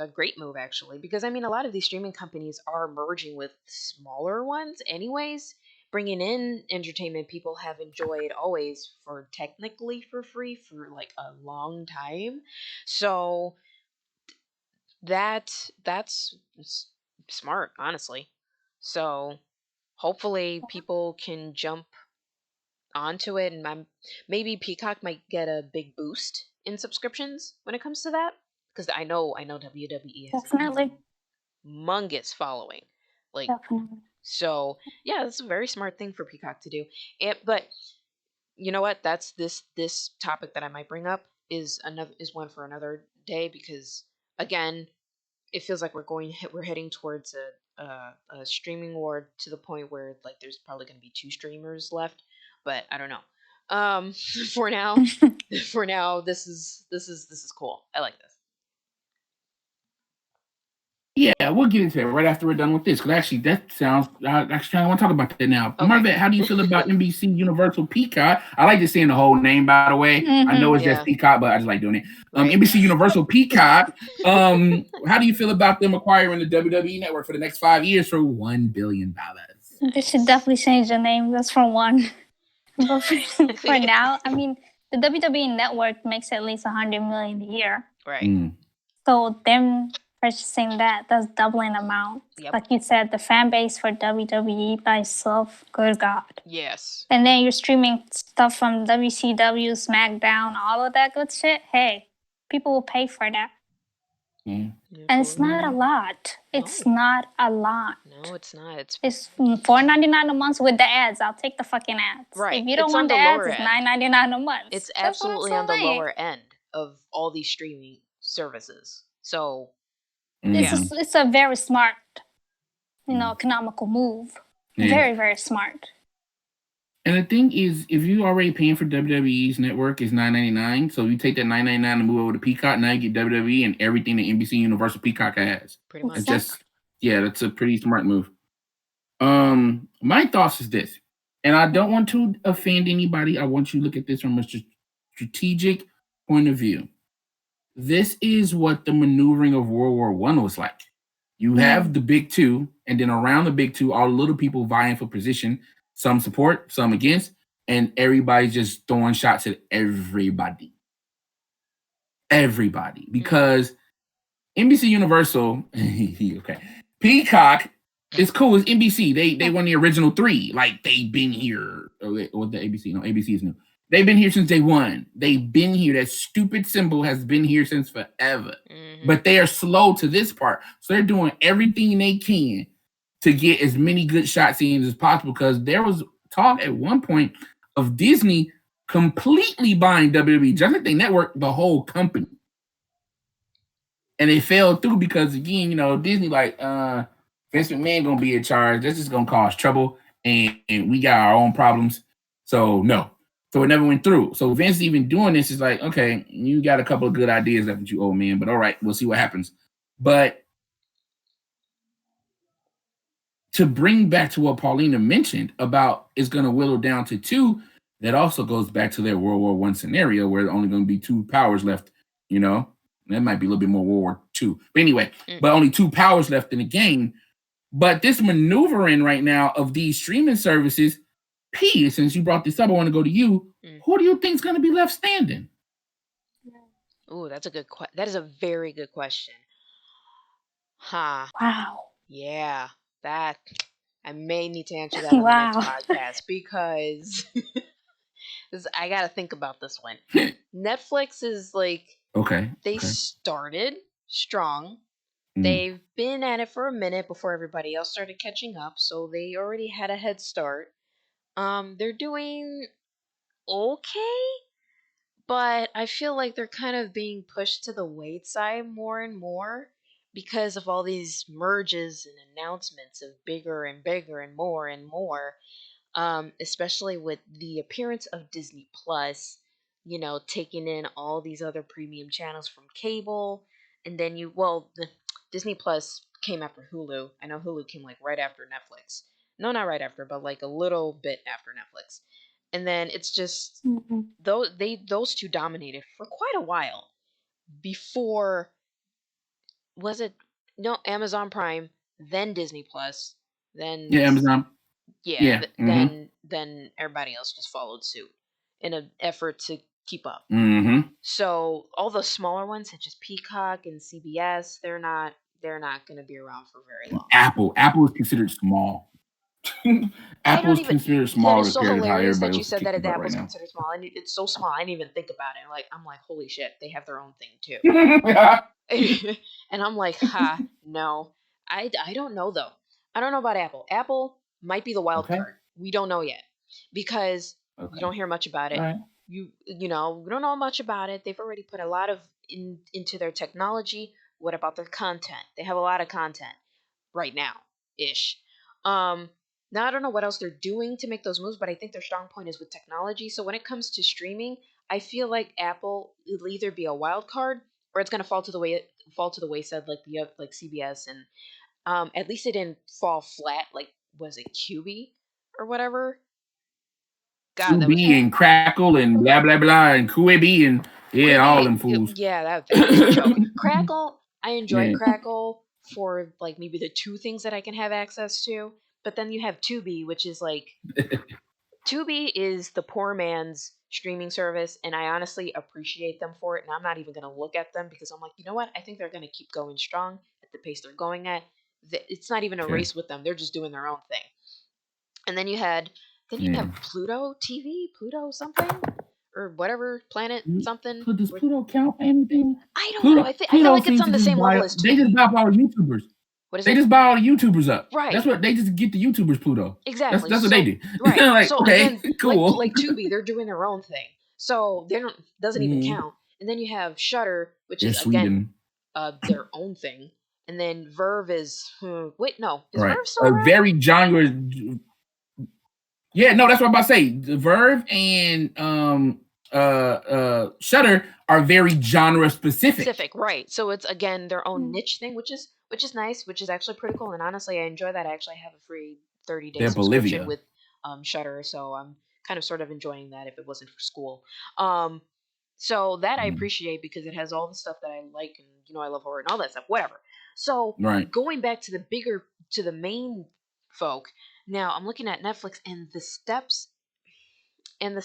great move actually because I mean a lot of these streaming companies are merging with smaller ones anyways, bringing in entertainment people have enjoyed always for technically for free for like a long time. So that's smart, honestly. So hopefully people can jump onto it, and maybe Peacock might get a big boost in subscriptions when it comes to that because I know WWE has Definitely. a humongous following, like Definitely. so. Yeah, that's a very smart thing for Peacock to do. But you know what? That's this topic that I might bring up is one for another day because again, it feels like we're heading towards a streaming war to the point where like there's probably going to be two streamers left, but I don't know. For now, this is cool. I like this. Yeah, we'll get into it right after we're done with this. Because actually, that sounds. Actually, I want to talk about that now. Okay. Marvette, how do you feel about NBC Universal Peacock? I like just saying the whole name, by the way. I know it's Yeah. just Peacock, but I just like doing it. Right. NBC Universal Peacock. How do you feel about them acquiring the WWE network for the next 5 years for $1 billion? They should definitely change the name. That's for one. But for now, I mean, the WWE network makes at least $100 million a year. Right. So them purchasing that's doubling amount. Yep. Like you said, the fan base for WWE by itself, good God. Yes. And then you're streaming stuff from WCW, SmackDown, all of that good shit. Hey, people will pay for that. Mm. And it's not a lot. It's not a lot. No, it's not. It's $4.99 a month with the ads. I'll take the fucking ads. Right. If you don't It's want on the the ads, lower it's end. $9.99 a month. It's That's what I'm absolutely on the saying. lower end of all these streaming services. So It's a very smart, economical move. Yeah. Very, very smart. And the thing is, if you already paying for WWE's network, it's $9.99. So you take that $9.99 and move over to Peacock. Now you get WWE and everything that NBC Universal Peacock has. Pretty much. It's just, that's a pretty smart move. My thoughts is this, and I don't want to offend anybody. I want you to look at this from a strategic point of view. This is what the maneuvering of World War I was like. You have the big two, and then around the big two, all the little people vying for position. Some support, some against. and everybody's just throwing shots at everybody. Everybody. Because NBC Universal, okay. Peacock is cool. It's NBC. They won the original 3. Like, they've been here. What the ABC? No, ABC is new. They've been here since day 1. They've been here. That stupid symbol has been here since forever. But they are slow to this part. So they're doing everything they can to get as many good shot scenes as possible, because there was talk at one point of Disney completely buying WWE, just like they networked the whole company. And it fell through because, again, Disney like, Vince McMahon gonna be in charge. This is gonna cause trouble, and we got our own problems. So no. So it never went through. So Vince even doing this is like, okay, you got a couple of good ideas left, you old man, but all right, we'll see what happens. But to bring back to what Paulina mentioned about it's gonna whittle down to 2, that also goes back to their World War I scenario where there's only gonna be 2 powers left, That might be a little bit more World War II. But anyway, but only 2 powers left in the game. But this maneuvering right now of these streaming services, P, since you brought this up, I want to go to you. Who do you think is going to be left standing? Ooh, that's a good question. That is a very good question. Huh. Wow. Yeah, that I may need to answer that on the next podcast because I got to think about this one. Netflix is like, they started strong. They've been at it for a minute before everybody else started catching up, so they already had a head start. They're doing okay, but I feel like they're kind of being pushed to the wayside more and more because of all these merges and announcements of bigger and bigger and more and more. Especially with the appearance of Disney Plus, taking in all these other premium channels from cable, and then the Disney Plus came after Hulu. I know Hulu came like right after Netflix. No, not right after, but like a little bit after Netflix. And then it's just those two dominated for quite a while before. Was it no Amazon Prime, then Disney Plus, then Amazon. Then everybody else just followed suit in an effort to keep up. So all the smaller ones, such as Peacock and CBS, they're not going to be around for very long. Apple is considered small. Apple's considered small. That is so hilarious that you said that Apple's considered small, and it's so small. I didn't even think about it. I'm like, holy shit, they have their own thing too. And I'm like, no, I don't know though. I don't know about Apple. Apple might be the wild card. We don't know yet because you don't hear much about it. Right. We don't know much about it. They've already put a lot of into their technology. What about their content? They have a lot of content right now, ish. Now I don't know what else they're doing to make those moves, but I think their strong point is with technology. So when it comes to streaming, I feel like Apple will either be a wild card or it's going to fall to the wayside like CBS, and at least it didn't fall flat like, was it QB or whatever? God, QB and Crackle and blah blah blah and Quibi and all them fools. Yeah, that was a joke. Crackle, I enjoy Crackle for like maybe the 2 things that I can have access to. But then you have Tubi, which is like Tubi is the poor man's streaming service, and I honestly appreciate them for it. And I'm not even going to look at them because I'm like, you know what? I think they're going to keep going strong at the pace they're going at. It's not even a race with them; they're just doing their own thing. And then you have Pluto TV, Pluto something or whatever planet something. Does Pluto count anything? I don't know. I feel like it's on the same level as Tubi. They just buy all the YouTubers. They just buy all the YouTubers up. Right. That's what they just get the YouTubers Pluto. Exactly. That's what they do. Right. Like, so okay, again, cool. Like Tubi, they're doing their own thing. So they doesn't even count. And then you have Shudder, which is again their own thing. And then Verve is Verve still around? Very genre. Yeah, no, that's what I'm about to say. Verve and Shudder are very genre specific. Right? So it's again their own niche thing, which is nice, which is actually pretty cool. And honestly, I enjoy that. I actually have a free 30-day subscription with Shudder, so I'm kind of sort of enjoying that if it wasn't for school. So that I appreciate because it has all the stuff that I like, and I love horror and all that stuff. Whatever. So going back to the main folk. Now I'm looking at Netflix and the steps. and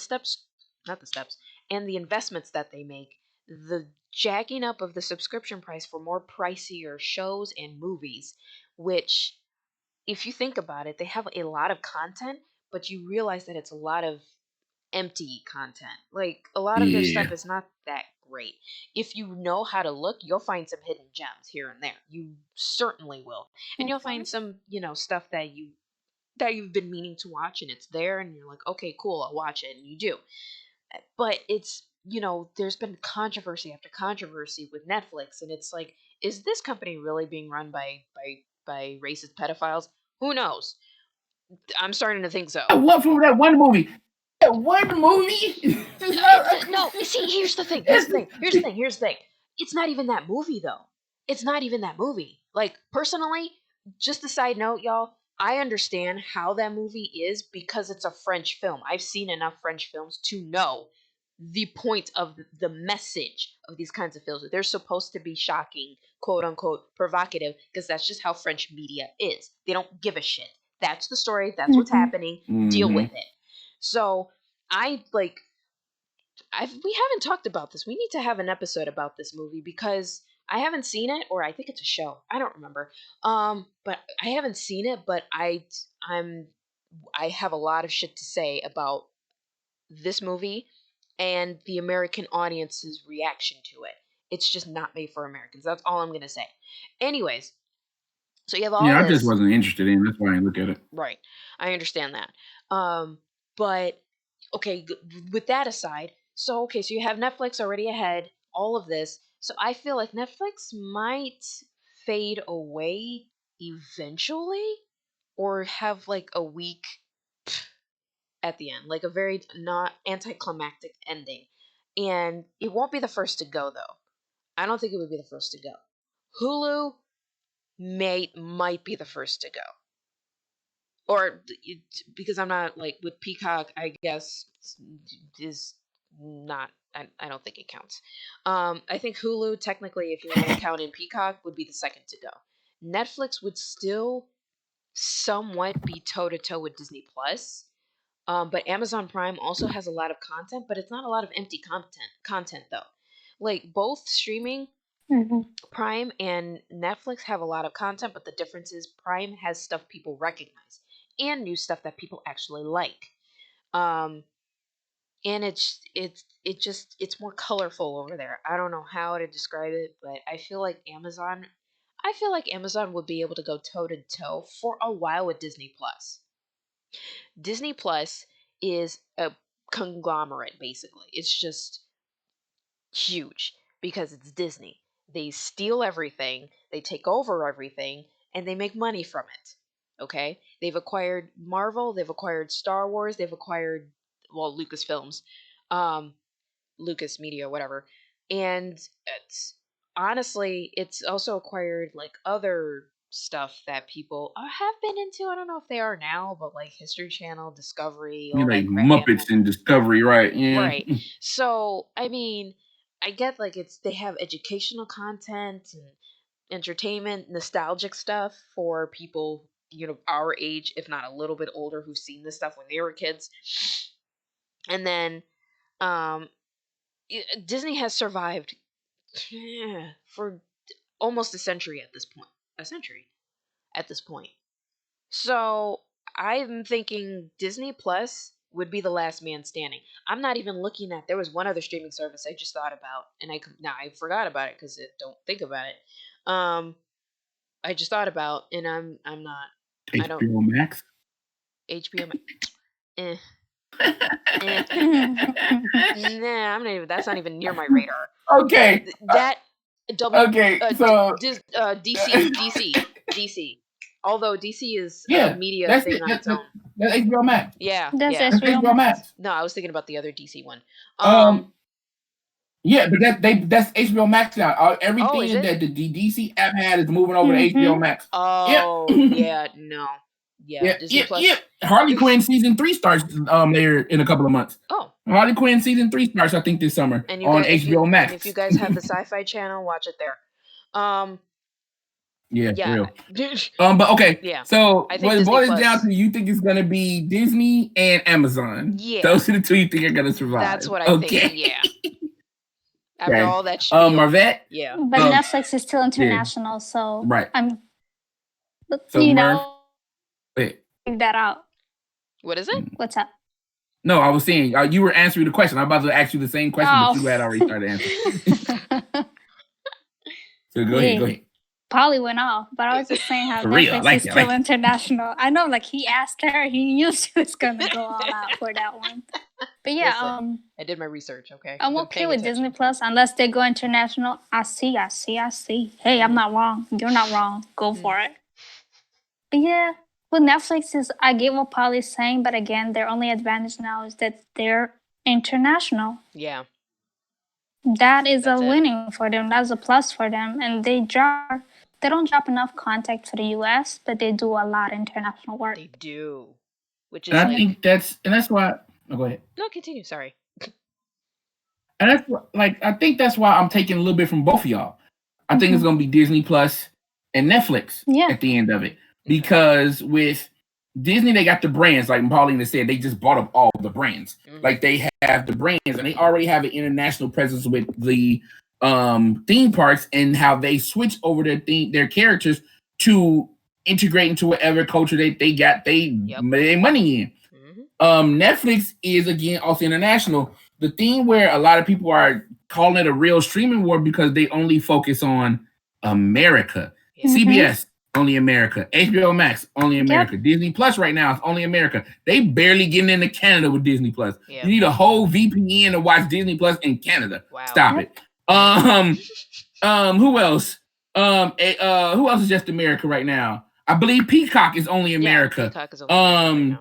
and the investments that they make, the jacking up of the subscription price for more pricier shows and movies, which, if you think about it, they have a lot of content, but you realize that it's a lot of empty content. Like, a lot of their stuff Yeah. is not that great. If you know how to look, you'll find some hidden gems here and there. You certainly will. And you'll find some, stuff that you've been meaning to watch, and it's there, and you're like, okay, cool, I'll watch it, and you do. But it's, there's been controversy after controversy with Netflix, and it's like, is this company really being run by racist pedophiles? Who knows? I'm starting to think so. What from that one movie? That one movie? No, see, here's the thing. Here's the thing. It's not even that movie, though. It's not even that movie. Like, personally, just a side note, y'all, I understand how that movie is because it's a French film. I've seen enough French films to know the point of the message of these kinds of films. They're supposed to be shocking, quote unquote, provocative, because that's just how French media is. They don't give a shit. That's the story. That's what's happening. Deal with it. So we haven't talked about this. We need to have an episode about this movie because I haven't seen it, or I think it's a show. I don't remember. But I haven't seen it, but I have a lot of shit to say about this movie and the American audience's reaction to it. It's just not made for Americans. That's all I'm gonna say. Anyways, so you have all I this. just wasn't interested in it. That's why I didn't look at it. Right. I understand that. But okay, with that aside, so you have Netflix already ahead, all of this. So I feel like Netflix might fade away eventually, or have like a weak at the end, like a very not anticlimactic ending. And it won't be the first to go, though. I don't think it would be the first to go. Hulu might be the first to go. Or because I'm not like with Peacock, I guess is not. I don't think it counts. I think Hulu, technically, if you want to count in Peacock, would be the second to go. Netflix would still somewhat be toe to toe with Disney Plus. But Amazon Prime also has a lot of content, but it's not a lot of empty content though. Like, both streaming, Prime and Netflix have a lot of content, but the difference is Prime has stuff people recognize and new stuff that people actually like. And it's more colorful over there. I don't know how to describe it, but I feel like Amazon would be able to go toe to toe for a while with Disney Plus. Disney Plus is a conglomerate, basically. It's just huge because it's Disney. They steal everything, they take over everything, and they make money from it. Okay? They've acquired Marvel, they've acquired Star Wars, they've acquired, well, Lucasfilms, Lucas Media, whatever. And it's also acquired like other stuff that people have been into. I don't know if they are now, but like History Channel, Discovery, all Like that crap. Muppets and Discovery, right? Yeah. Right. So, I mean, I get like they have educational content and entertainment, nostalgic stuff for people, our age, if not a little bit older, who've seen this stuff when they were kids. And then Disney has survived for almost a century at this point. A century at this point. So I'm thinking Disney Plus would be the last man standing. I'm not even looking at. There was one other streaming service I just thought about, and I forgot about it because don't think about it. I just thought about, and I'm not. HBO Max. HBO Max. Nah, I'm not even. That's not even near my radar. Okay. That DC. DC. Although DC is a media thing on its own. That's HBO Max. Yeah, That's HBO Max. No, I was thinking about the other DC one. Yeah, but that's HBO Max now. Everything it? that the DC app had is moving over to HBO Max. Oh, yeah, no. Yeah, Disney Plus. Harley Quinn season 3 starts there in a couple of months. Oh. Harley Quinn season 3 starts, I think, this summer on HBO Max. And if you guys have the Sci-Fi Channel, watch it there. Yeah, for Yeah. real. But okay. Yeah. So I think what it Disney boils Plus. down to, you think it's gonna be Disney and Amazon. Yeah. Those are the two you think are gonna survive. That's what I'm thinking. Yeah. After Okay. all that spiel. Marvette. Yeah. But Netflix is still international, so Right. So you Murph, know, wait. leave that out. What is it? What's up? No, I was saying you were answering the question. I'm about to ask you the same question, but you had already started answering. So go ahead. Polly went off, but I was just saying how For real, Netflix I like is that, still international. I know, like he asked her, he knew she was gonna go all out for that one. But yeah, Listen, I did my research. Okay, I'm okay with Disney Plus unless they go international. I see. Hey, I'm not wrong. You're not wrong. Go for it. But yeah, with Netflix is I get what Polly's saying, but again, their only advantage now is that they're international. Yeah. That is a winning for them. That's a plus for them, and they don't drop enough content for the U.S., but they do a lot of international work. They do, which is. And I think that's why. Oh, go ahead. No, continue. Sorry. And that's I think that's why I'm taking a little bit from both of y'all. I think it's gonna be Disney Plus and Netflix at the end of it, because with Disney they got the brands, like Paulina said, they just bought up all the brands. Like they have the brands, and they already have an international presence with the theme parks and how they switch over their characters to integrate into whatever culture they got they made money in. Netflix is again also international. The thing where a lot of people are calling it a real streaming war because they only focus on America. CBS, only America. HBO Max, only America. Disney Plus right now is only America. They barely getting into Canada with Disney Plus. You need a whole VPN to watch Disney Plus in Canada. Wow. Stop it. Who else? Who else is just America right now? I believe Peacock is only America. Yeah, Peacock is only America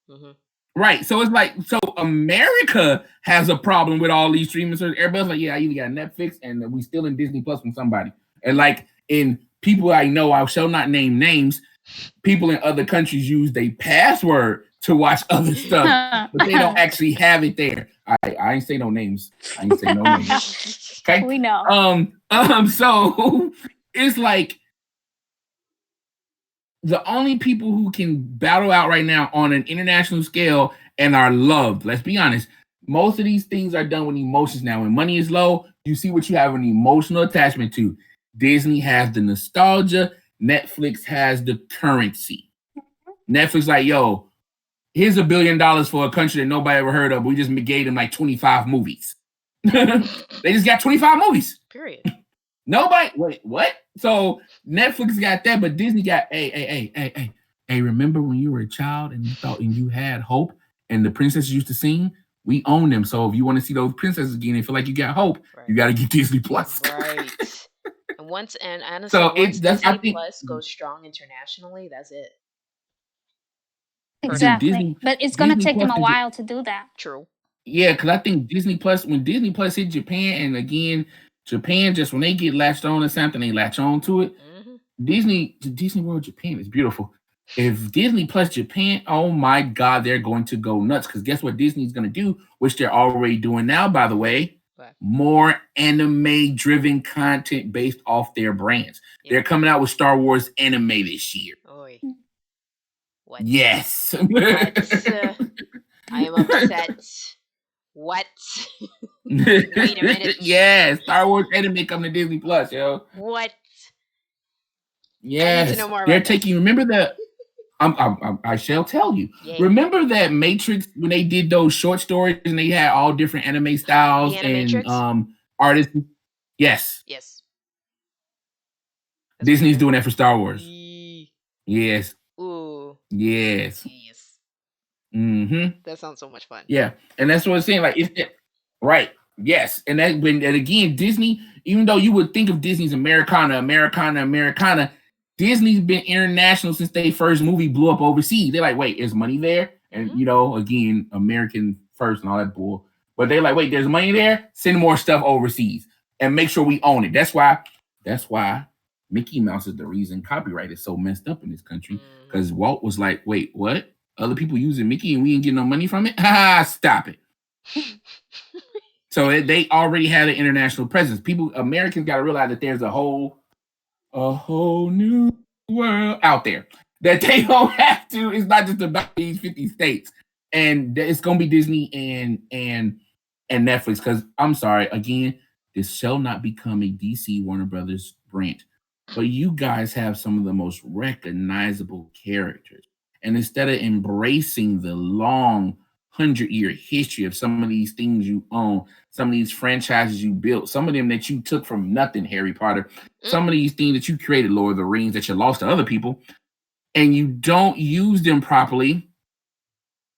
right now. Right. So it's so America has a problem with all these streaming services. Everybody's like, yeah, I either got Netflix and we still in Disney Plus from somebody. And in people I know, I shall not name names, people in other countries use their password to watch other stuff, but they don't actually have it there. I ain't say no names. Okay. We know. So it's the only people who can battle out right now on an international scale and are loved, let's be honest, most of these things are done with emotions now. When money is low, you see what you have an emotional attachment to. Disney has the nostalgia. Netflix has the currency. Netflix yo, here's $1 billion for a country that nobody ever heard of. We just gave them 25 movies. They just got 25 movies. Period. Nobody, wait, what? So Netflix got that, but Disney got, hey, remember when you were a child and you thought and you had hope and the princesses used to sing? We own them. So if you want to see those princesses again and feel like you got hope, you got to get Disney Plus. Right. And honestly, once Disney Plus goes strong internationally, that's it. Exactly. But it's going to take them a while to do that. True. Yeah, because I think Disney Plus, when Disney Plus hit Japan, and again, Japan, just when they get latched on to something, they latch on to it. Disney World Japan is beautiful. If Disney Plus Japan, oh my God, they're going to go nuts. Because guess what Disney's going to do, which they're already doing now, by the way, more anime-driven content based off their brands. Yeah. They're coming out with Star Wars anime this year. Oy. What? Yes. I am upset. What? Wait a minute. Yeah, Star Wars anime coming to Disney Plus, yo. What? Yes. I need to know more They're about taking. Remember that? I shall tell you. Yay. Remember that Matrix when they did those short stories and they had all different anime styles and artists. Yes. Yes. That's Disney's doing that for Star Wars. Yes. Ooh. Yes. Mm-hmm. That sounds so much fun. Yeah, and that's what I'm saying. Right? Yes, and again, Disney. Even though you would think of Disney's Americana, Disney's been international since their first movie blew up overseas. They're like, wait, is money there? And again, American first and all that bull. But they're like, wait, there's money there. Send more stuff overseas and make sure we own it. That's why Mickey Mouse is the reason copyright is so messed up in this country. Because Walt was like, wait, what? Other people using Mickey and we ain't getting no money from it? Stop it. So they already had an international presence. Americans got to realize that there's a whole a whole new world out there that they don't have to. It's not just about these 50 states, and it's gonna be Disney and Netflix. Because I'm sorry, again, this shall not become a DC Warner Brothers brand, but you guys have some of the most recognizable characters, and instead of embracing the long 100-year history of some of these things you own, some of these franchises you built, some of them that you took from nothing, Harry Potter, some of these things that you created, Lord of the Rings, that you lost to other people, and you don't use them properly,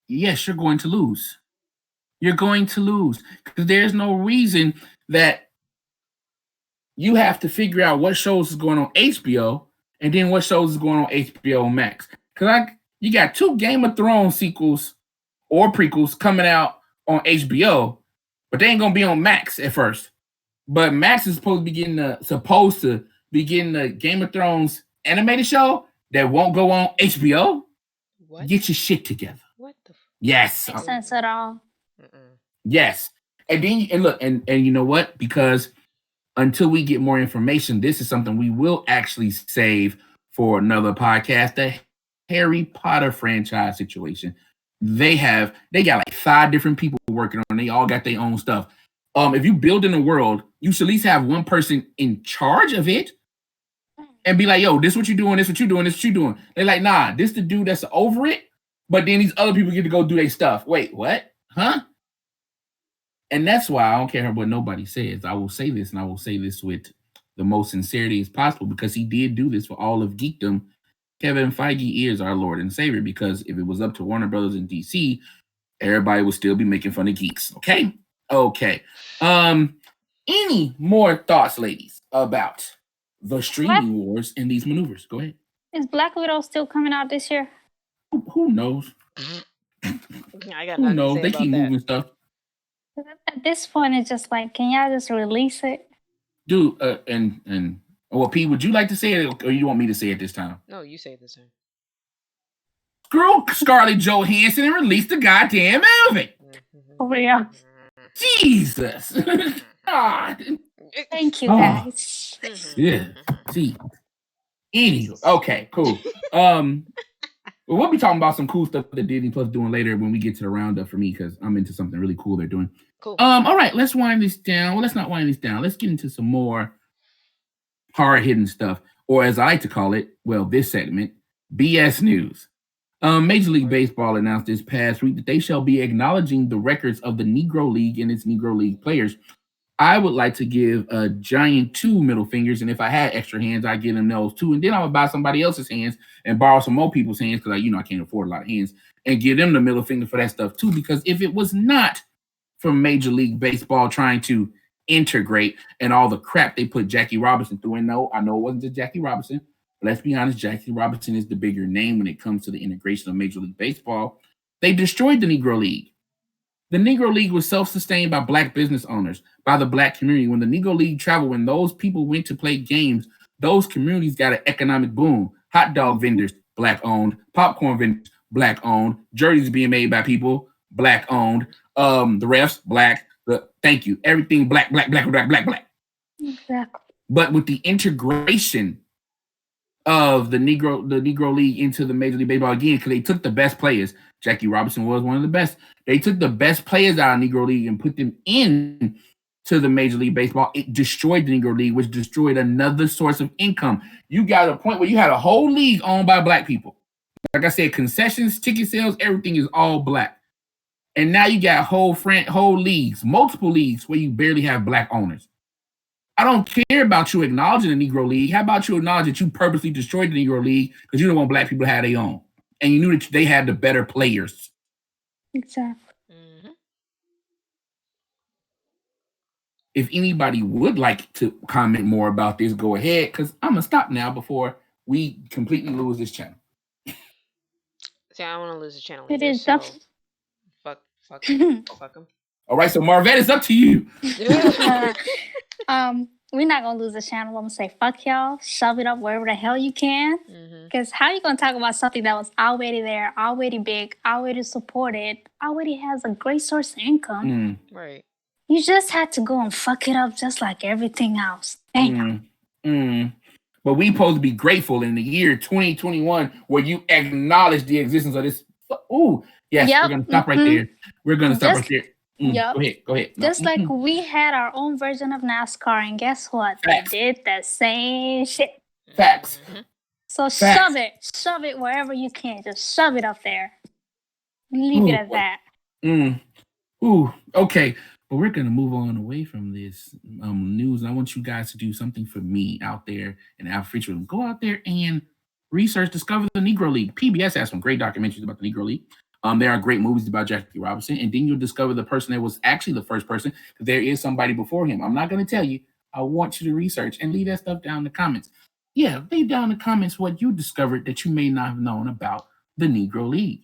yes, you're going to lose. You're going to lose because there's no reason that you have to figure out what shows is going on HBO and then what shows is going on HBO Max. Because you got 2 Game of Thrones sequels or prequels coming out on HBO, but they ain't gonna be on Max at first. But Max is supposed to be getting the Game of Thrones animated show that won't go on HBO. What? Get your shit together. What the? Yes. Makes sense at all. Yes. And then look, and you know what? Because until we get more information, this is something we will actually save for another podcast. The Harry Potter franchise situation. They got like 5 different people working on it. They all got their own stuff. If you build in a world, you should at least have one person in charge of it and be like, yo, this what you doing, this what you doing, this what you doing. They're like, nah, this the dude that's over it, but then these other people get to go do their stuff. Wait, what? Huh? And that's why I don't care what nobody says. I will say this, and I will say this with the most sincerity as possible, because he did do this for all of geekdom. Kevin Feige is our Lord and Savior, because if it was up to Warner Brothers and DC, everybody would still be making fun of geeks. Okay? Okay. Any more thoughts, ladies, about the streaming wars and these maneuvers? Go ahead. Is Black Widow still coming out this year? Who knows? I got Who nothing to knows? say They about keep that. moving stuff. At this point, it's just like, can y'all just release it? Dude, well, P, would you like to say it, or you want me to say it this time? No, you say it this time. Screw Scarlett Johansson and release the goddamn movie. Oh, yeah. Jesus. God. Thank you, guys. Yeah. See. Anywho, okay, cool. Well, we'll be talking about some cool stuff that Disney Plus doing later when we get to the roundup for me, because I'm into something really cool they're doing. Cool. All right, let's wind this down. Well, let's not wind this down. Let's get into some more hard-hitting stuff, or as I like to call it, well, this segment, BS News. Major League Baseball announced this past week that they shall be acknowledging the records of the Negro League and its Negro League players. I would like to give a giant 2 middle fingers, and if I had extra hands, I'd give them those 2, and then I would buy somebody else's hands and borrow some more people's hands, because I can't afford a lot of hands, and give them the middle finger for that stuff too. Because if it was not for Major League Baseball trying to integrate and all the crap they put Jackie Robinson through, and no, I know it wasn't just Jackie Robinson, but let's be honest, Jackie Robinson is the bigger name when it comes to the integration of Major League Baseball. They destroyed the Negro League. The Negro League was self-sustained by Black business owners, by the Black community. When the Negro League traveled, when those people went to play games, those communities got an economic boom. Hot dog vendors, Black-owned. Popcorn vendors, Black-owned. Jerseys being made by people, Black-owned. The refs, Black. Thank you. Everything Black. Exactly. But with the integration of the Negro League into the Major League Baseball again, because they took the best players. Jackie Robinson was one of the best. They took the best players out of Negro League and put them in to the Major League Baseball. It destroyed the Negro League, which destroyed another source of income. You got a point where you had a whole league owned by Black people. Like I said, concessions, ticket sales, everything is all Black. And now you got whole leagues, multiple leagues where you barely have Black owners. I don't care about you acknowledging the Negro League. How about you acknowledge that you purposely destroyed the Negro League because you don't want Black people to have their own, and you knew that they had the better players. Exactly. Mm-hmm. If anybody would like to comment more about this, go ahead, because I'm gonna stop now before we completely lose this channel. See, I don't want to lose the channel It either, is so fuck them. All right, so Marvette, it's up to you. We're not gonna lose the channel. I'm gonna say fuck y'all, shove it up wherever the hell you can. Because how you gonna talk about something that was already there, already big, already supported, already has a great source of income? Right. You just had to go and fuck it up just like everything else. Damn. But we supposed to be grateful in the year 2021 where you acknowledge the existence of this. Ooh, yes, we're Yep. gonna stop right there. We're gonna stop right Just there. yep. Go ahead. Go ahead. No. Just like we had our own version of NASCAR, and guess what? They Facts. did the same shit. Facts. So Facts. shove it wherever you can. Just shove it up there. Leave it Ooh, at boy. that. Ooh. Okay. But we're gonna move on away from this news, and I want you guys to do something for me out there in Afrofuturism. Go out there and research, discover the Negro League. PBS has some great documentaries about the Negro League. There are great movies about Jackie Robinson, and then you'll discover the person that was actually the first person. There is somebody before him. I'm not going to tell you. I want you to research and leave that stuff down in the comments. Yeah, leave down in the comments what you discovered that you may not have known about the Negro League.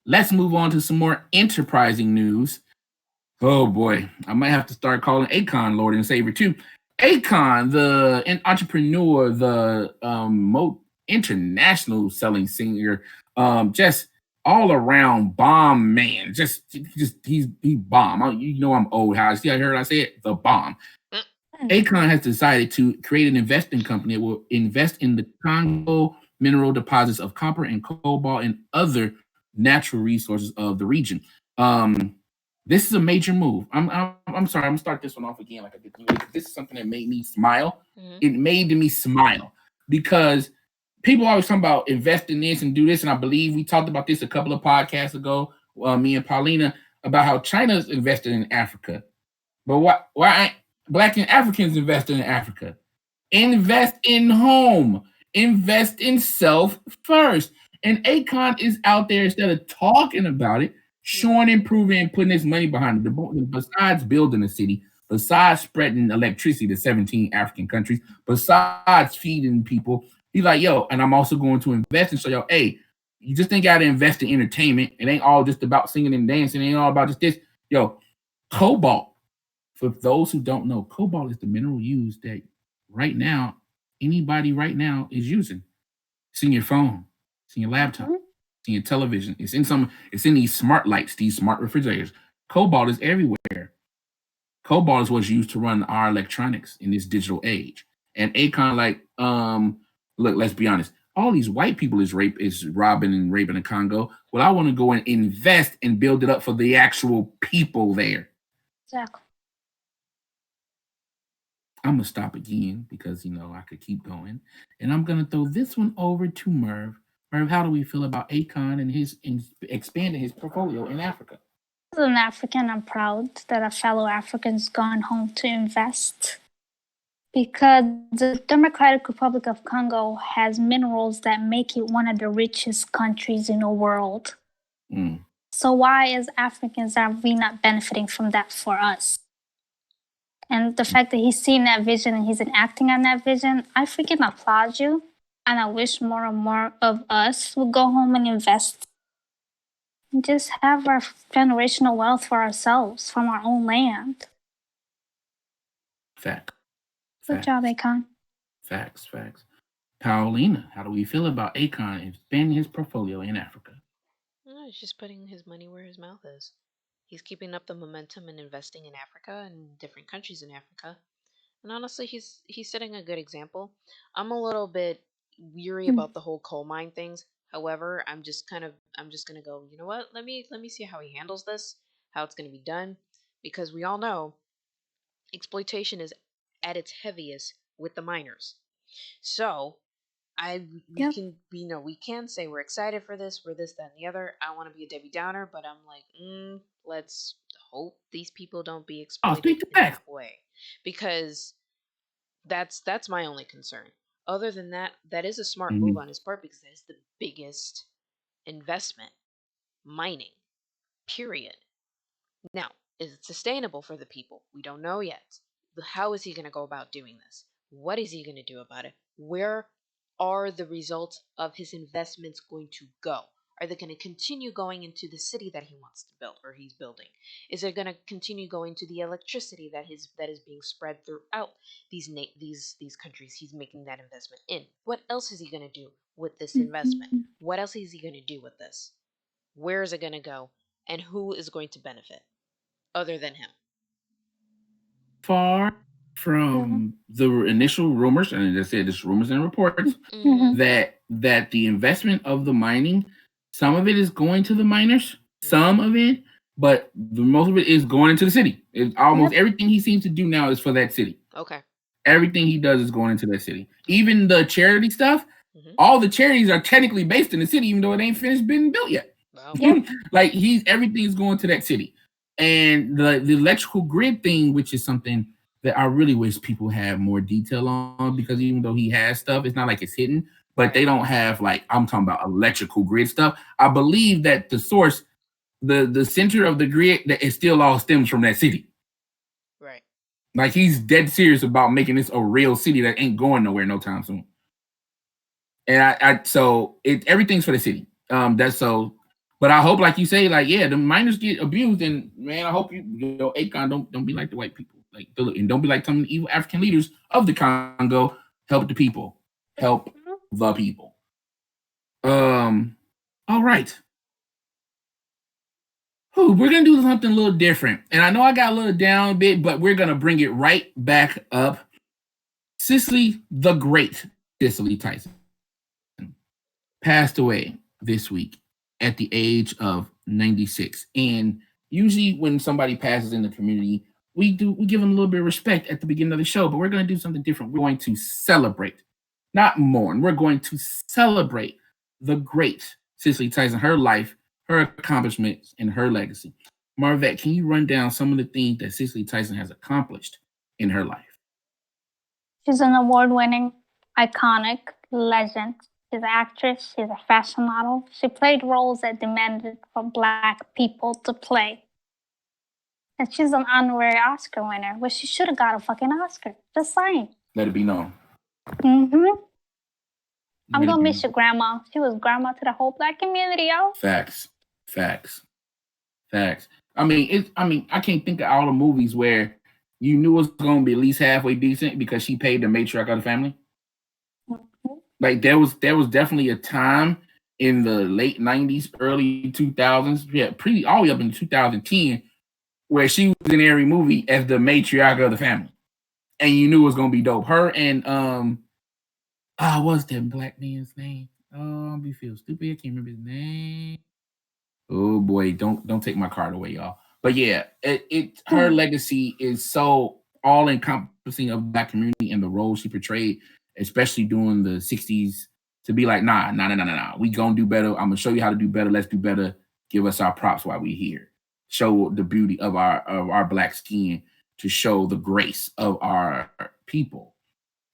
Let's move on to some more enterprising news. Oh boy, I might have to start calling Akon Lord and Savior too. Akon, an entrepreneur, the international selling singer, just all around bomb man. Just he bomb. You know I'm old. How I heard I say it, the bomb. Akon has decided to create an investing company that will invest in the Congo mineral deposits of copper and cobalt and other natural resources of the region. This is a major move. I'm sorry. I'm gonna start this one off again like I did. This is something that made me smile. It made me smile because people always talk about invest in this and do this, and I believe we talked about this a couple of podcasts ago. Me and Paulina about how China's invested in Africa, but why ain't Black and Africans invested in Africa? Invest in home. Invest in self first. And Akon is out there instead of talking about it, showing, improving, and putting his money behind it. Besides building a city, besides spreading electricity to 17 African countries, besides feeding people, he's like, yo, and I'm also going to invest in. So, yo, hey, you just ain't got to invest in entertainment. It ain't all just about singing and dancing. It ain't all about just this. Yo, cobalt. For those who don't know, cobalt is the mineral used that right now, anybody right now is using. It's in your phone, it's in your laptop, it's in your television, it's in these smart lights, these smart refrigerators. Cobalt is everywhere. Cobalt is what's used to run our electronics in this digital age. And Akon, look, let's be honest. All these white people is robbing and raping the Congo. Well, I want to go and invest and build it up for the actual people there. Exactly. I'm gonna stop again because I could keep going, and I'm gonna throw this one over to Merv. Merv, how do we feel about Akon and his expanding his portfolio in Africa? As an African, I'm proud that a fellow African's gone home to invest because the Democratic Republic of Congo has minerals that make it one of the richest countries in the world. So why, as Africans, are we not benefiting from that for us? And the fact that he's seeing that vision and he's acting on that vision, I freaking applaud you. And I wish more and more of us would go home and invest and just have our generational wealth for ourselves from our own land. Fact. Good job, Akon. Facts. Paulina, how do we feel about Akon expanding his portfolio in Africa? He's just putting his money where his mouth is. He's keeping up the momentum and investing in Africa and different countries in Africa. And honestly, he's setting a good example. I'm a little bit weary about the whole coal mine things. However, I'm just gonna go, you know what? Let me see how he handles this, how it's gonna be done. Because we all know exploitation is at its heaviest with the miners. So we can say we're excited for this, we're this, that, and the other. I want to be a Debbie Downer, but I'm like, let's hope these people don't be exploited in that way, because that's my only concern. Other than that, that is a smart move on his part because that is the biggest investment, mining, period. Now, is it sustainable for the people? We don't know yet. How is he going to go about doing this? What is he going to do about it? Where are the results of his investments going to go? Are they going to continue going into the city that he wants to build or he's building? Is it going to continue going to the electricity that is being spread throughout these countries he's making that investment in? What else is he going to do with this investment? What else is he going to do with this? Where is it going to go? And who is going to benefit other than him? Far Mhm. from the initial rumors, and as I said, this rumors and reports Mm-hmm. Mhm. that the investment of the mining, some of it is going to the miners, Mm-hmm. some of it, but the most of it is going into the city. It's almost Yep. everything he seems to do now is for that city. Okay. Everything he does is going into that city. Okay. Even the charity stuff, Mm-hmm. all the charities are technically based in the city, even though it ain't finished being built yet. Wow. Yep. Like everything is going to that city. And the electrical grid thing, which is something that I really wish people had more detail on, because Mm-hmm. even though he has stuff, it's not like it's hidden, but they Right. don't have, like, I'm talking about electrical grid stuff. I believe that the source, the center of the grid, that it still all stems from that city. Right. Like, he's dead serious about making this a real city that ain't going nowhere no time soon. And I so it everything's for the city. That's so. But I hope, like you say, like, yeah, the miners get abused, and man, I hope Akon don't be like the white people, like, and don't be like some evil African leaders of the Congo. Help the people, help the people. All right. Ooh, we're gonna do something a little different, and I know I got a little down a bit, but we're gonna bring it right back up. Cicely the Great, Cicely Tyson, passed away this week at the age of 96. And usually when somebody passes in the community, we give them a little bit of respect at the beginning of the show, but we're going to do something different. We're going to celebrate, not mourn. We're going to celebrate the great Cicely Tyson, her life, her accomplishments, and her legacy. Marvette, can you run down some of the things that Cicely Tyson has accomplished in her life? She's an award-winning, iconic legend. She's an actress. She's a fashion model. She played roles that demanded for Black people to play. And she's an honorary Oscar winner, which she should have got a fucking Oscar. Just saying. Let it be known. Mm-hmm. I'm Let it gonna be miss known. your grandma. She was grandma to the whole Black community, yo. Facts. Facts. Facts. I can't think of all the movies where you knew it was going to be at least halfway decent because she paid the matriarch of the family. Mhm. Like, there was definitely a time in the late '90s, early 2000s, yeah, pretty all the way up in 2010, where she was in every movie as the matriarch of the family, and you knew it was going to be dope. Her and what's that black man's name? Oh, I feel stupid. I can't remember his name. Oh boy, don't take my card away, y'all. But yeah, her Hmm. legacy is so all encompassing of Black community and the role she portrayed, especially during the '60s. To be like, nah. We gonna do better. I'm gonna show you how to do better. Let's do better. Give us our props while we here. Show the beauty of our Black skin, to show the grace of our people.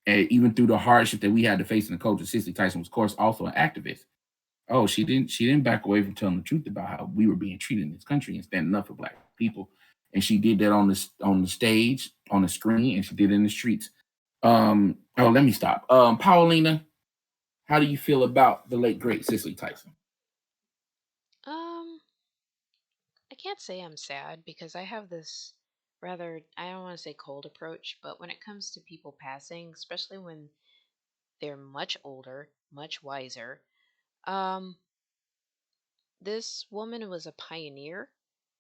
And even through the hardship that we had to face in the culture, Cicely Tyson was, of course, also an activist. Oh, she didn't back away from telling the truth about how we were being treated in this country and standing up for Black people. And she did that on the stage, on the screen, and she did it in the streets. Let me stop. Paulina, how do you feel about the late great Cicely Tyson? Um, I can't say I'm sad because I have this rather, I don't want to say cold approach, but when it comes to people passing, especially when they're much older, much wiser, um, this woman was a pioneer,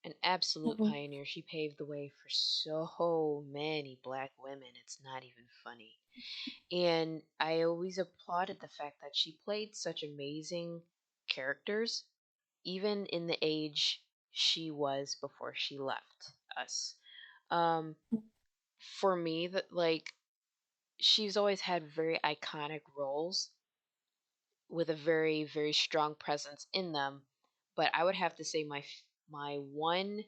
an absolute Mhm. pioneer. She paved the way for so many Black women. It's not even funny. And I always applauded the fact that she played such amazing characters, even in the age she was before she left us. Um, for me, that like she's always had very iconic roles with a very very strong presence in them. But I would have to say my one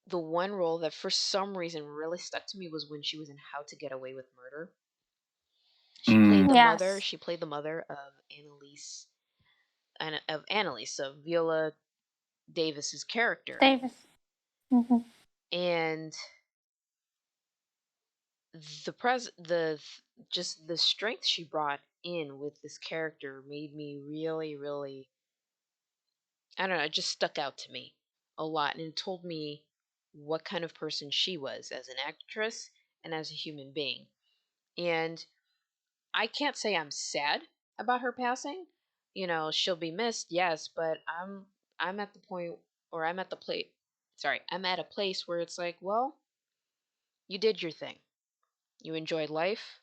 the one role that for some reason really stuck to me was when she was in How to Get Away with Murder. She played Mm, the mother. Yes. She played the mother of Annalise, of Viola Davis's character, Davis. Hmm. and the pres the just the strength she brought in with this character made me really really, I don't know, it just stuck out to me a lot, and it told me what kind of person she was as an actress and as a human being. And I can't say I'm sad about her passing. She'll be missed, yes, but I'm at the point, or I'm at the plate. Sorry, I'm at a place where it's like, well, You did your thing. You enjoyed life,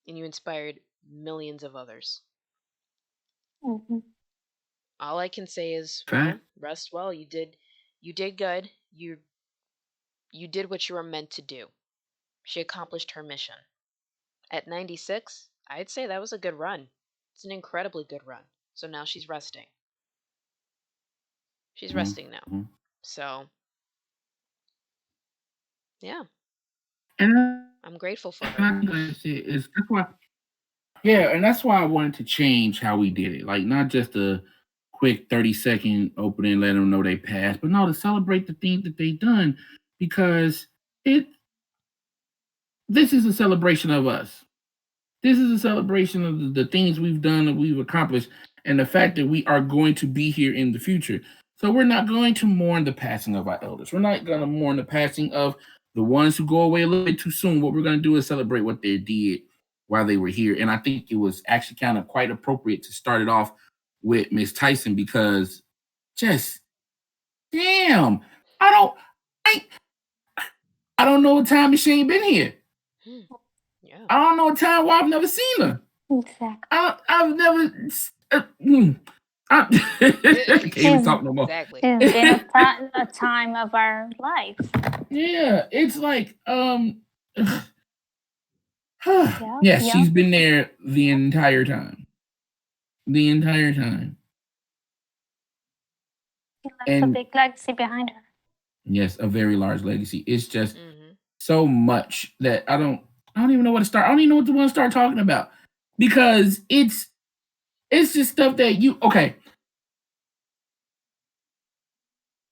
and you inspired millions of others. Mm-hmm. All I can say is, well, Fact. rest well. You did good. You did what you were meant to do. She accomplished her mission. At 96, I'd say that was a good run. It's an incredibly good run. So now she's resting. She's resting now. Mm-hmm. So, yeah, And I'm grateful for I her. think, like I said, is that's why. Yeah, and that's why I wanted to change how we did it. Like not just a quick 30-second opening, let them know they passed, but no, to celebrate the things that they done because it this is a celebration of us. This is a celebration of the things we've done and we've accomplished, and the fact that we are going to be here in the future. So we're not going to mourn the passing of our elders. We're not going to mourn the passing of the ones who go away a little bit too soon. What we're going to do is celebrate what they did while they were here. And I think it was actually kind of quite appropriate to start it off with Miss Tyson because just damn, I don't, I, I don't know what time she ain't been here. Yeah. I don't know what time where I've never seen her. Exactly. I've never. I can't even talk no more. Exactly. It's been a time of our life. Yeah, it's like Yeah. yes, Yeah. she's been there the entire time. The entire time. She left a And big legacy behind her. yes, a very large legacy. It's just Mm-hmm. so much that I don't even know what to start. I don't even know what to want to start talking about. Because it's just stuff that you okay.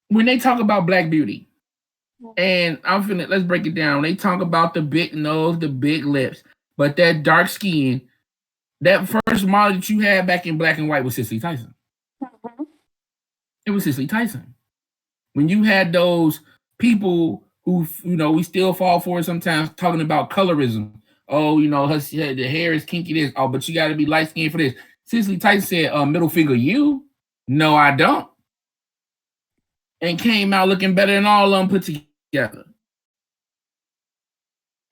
When they talk about Black Beauty, and I'm finna let's break it down. They talk about the big nose, the big lips, but that dark skin. That first model that you had back in black and white was Cicely Tyson. Mm-hmm. It was Cicely Tyson. When you had those people who we still fall for it sometimes talking about colorism. Oh, the hair is kinky. This. Oh, but you got to be light skinned for this. Cicely Tyson said, "Middle finger, you." No, I don't. And came out looking better than all of them put together.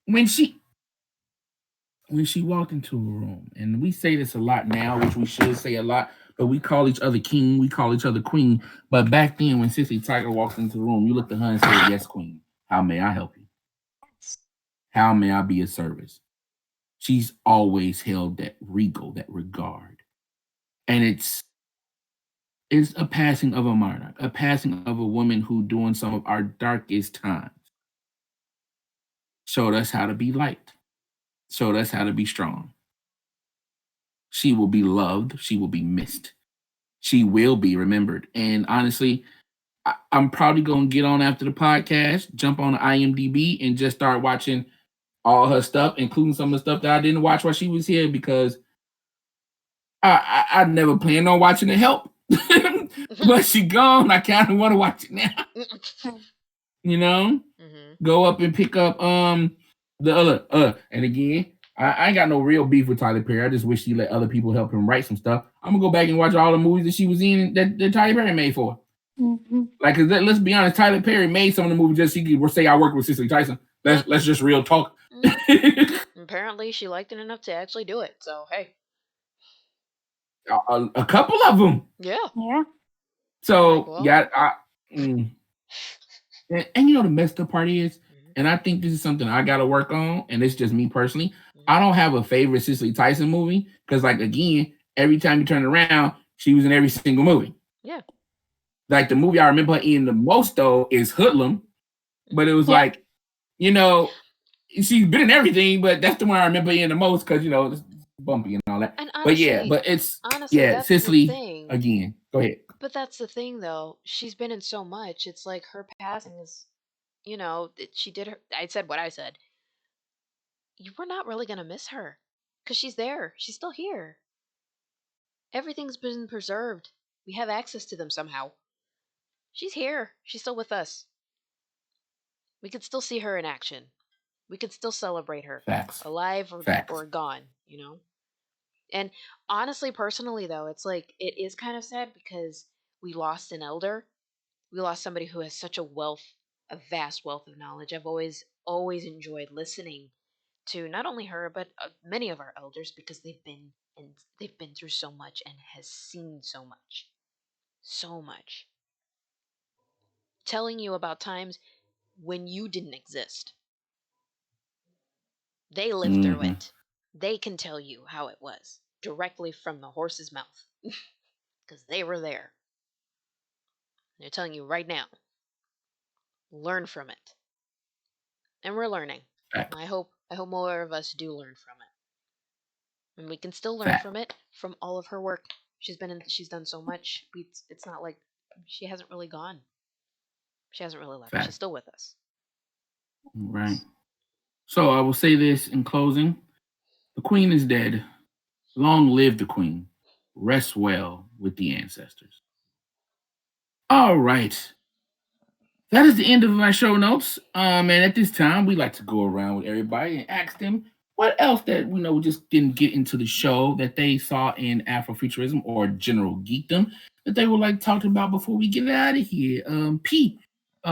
When she walked into a room, and we say this a lot now, which we should say a lot, but we call each other king, we call each other queen. But back then, when Sissy Tiger walked into the room, you looked at her and said, "Yes, queen. How may I help you? How may I be of service?" She's always held that regal, that regard, and it's a passing of a monarch, a passing of a woman who, during some of our darkest times, showed us how to be light, showed us how to be strong. She will be loved. She will be missed. She will be remembered. And honestly, I'm probably going to get on after the podcast, jump on the IMDb, and just start watching all her stuff, including some of the stuff that I didn't watch while she was here because I never planned on watching it help. But she gone. I kind of want to watch it now. Go up and pick up the other and again, I ain't got no real beef with Tyler Perry. I just wish he let other people help him write some stuff. I'm gonna go back and watch all the movies that she was in that Tyler Perry made for. Mm-hmm. Like, let's be honest, Tyler Perry made some of the movies just so he could say I worked with Cicely Tyson. Let's just real talk. Apparently, she liked it enough to actually do it. So hey, a couple of them. Yeah. So well. yeah, and the messed up part is, and I think this is something I got to work on, and it's just me personally. I don't have a favorite Cicely Tyson movie because, like, again, every time you turn around, she was in every single movie. Yeah. Like, the movie I remember her in the most, though, is Hoodlum. But it was like, she's been in everything, but that's the one I remember in the most because, it's bumpy and all that. And honestly, that's Cicely, the thing. again. Go ahead. But that's the thing, though. She's been in so much. It's like her passing is, she did her. I said what I said. We're not really going to miss her because she's there. She's still here. Everything's been preserved. We have access to them somehow. She's here. She's still with us. We could still see her in action. We could still celebrate her. Facts. Alive or gone, And honestly, personally, though, it's like it is kind of sad because we lost an elder. We lost somebody who has such a vast wealth of knowledge. I've always always enjoyed listening to not only her but many of our elders because they've been through so much and has seen so much, telling you about times when you didn't exist. They lived through it. They can tell you how it was directly from the horse's mouth because they were there. They're telling you right now. Learn from it, and we're learning. Fact. I hope more of us do learn from it, and we can still learn Fact. from it from all of her work. She's done so much. It's not like she hasn't really gone. She hasn't really left. Fact. She's still with us. Right. So I will say this in closing: the Queen is dead. Long live the Queen. Rest well with the ancestors. All right. That is the end of my show notes. And at this time, we like to go around with everybody and ask them what else that we just didn't get into the show that they saw in Afrofuturism or general geekdom that they would like to talk about before we get out of here. P,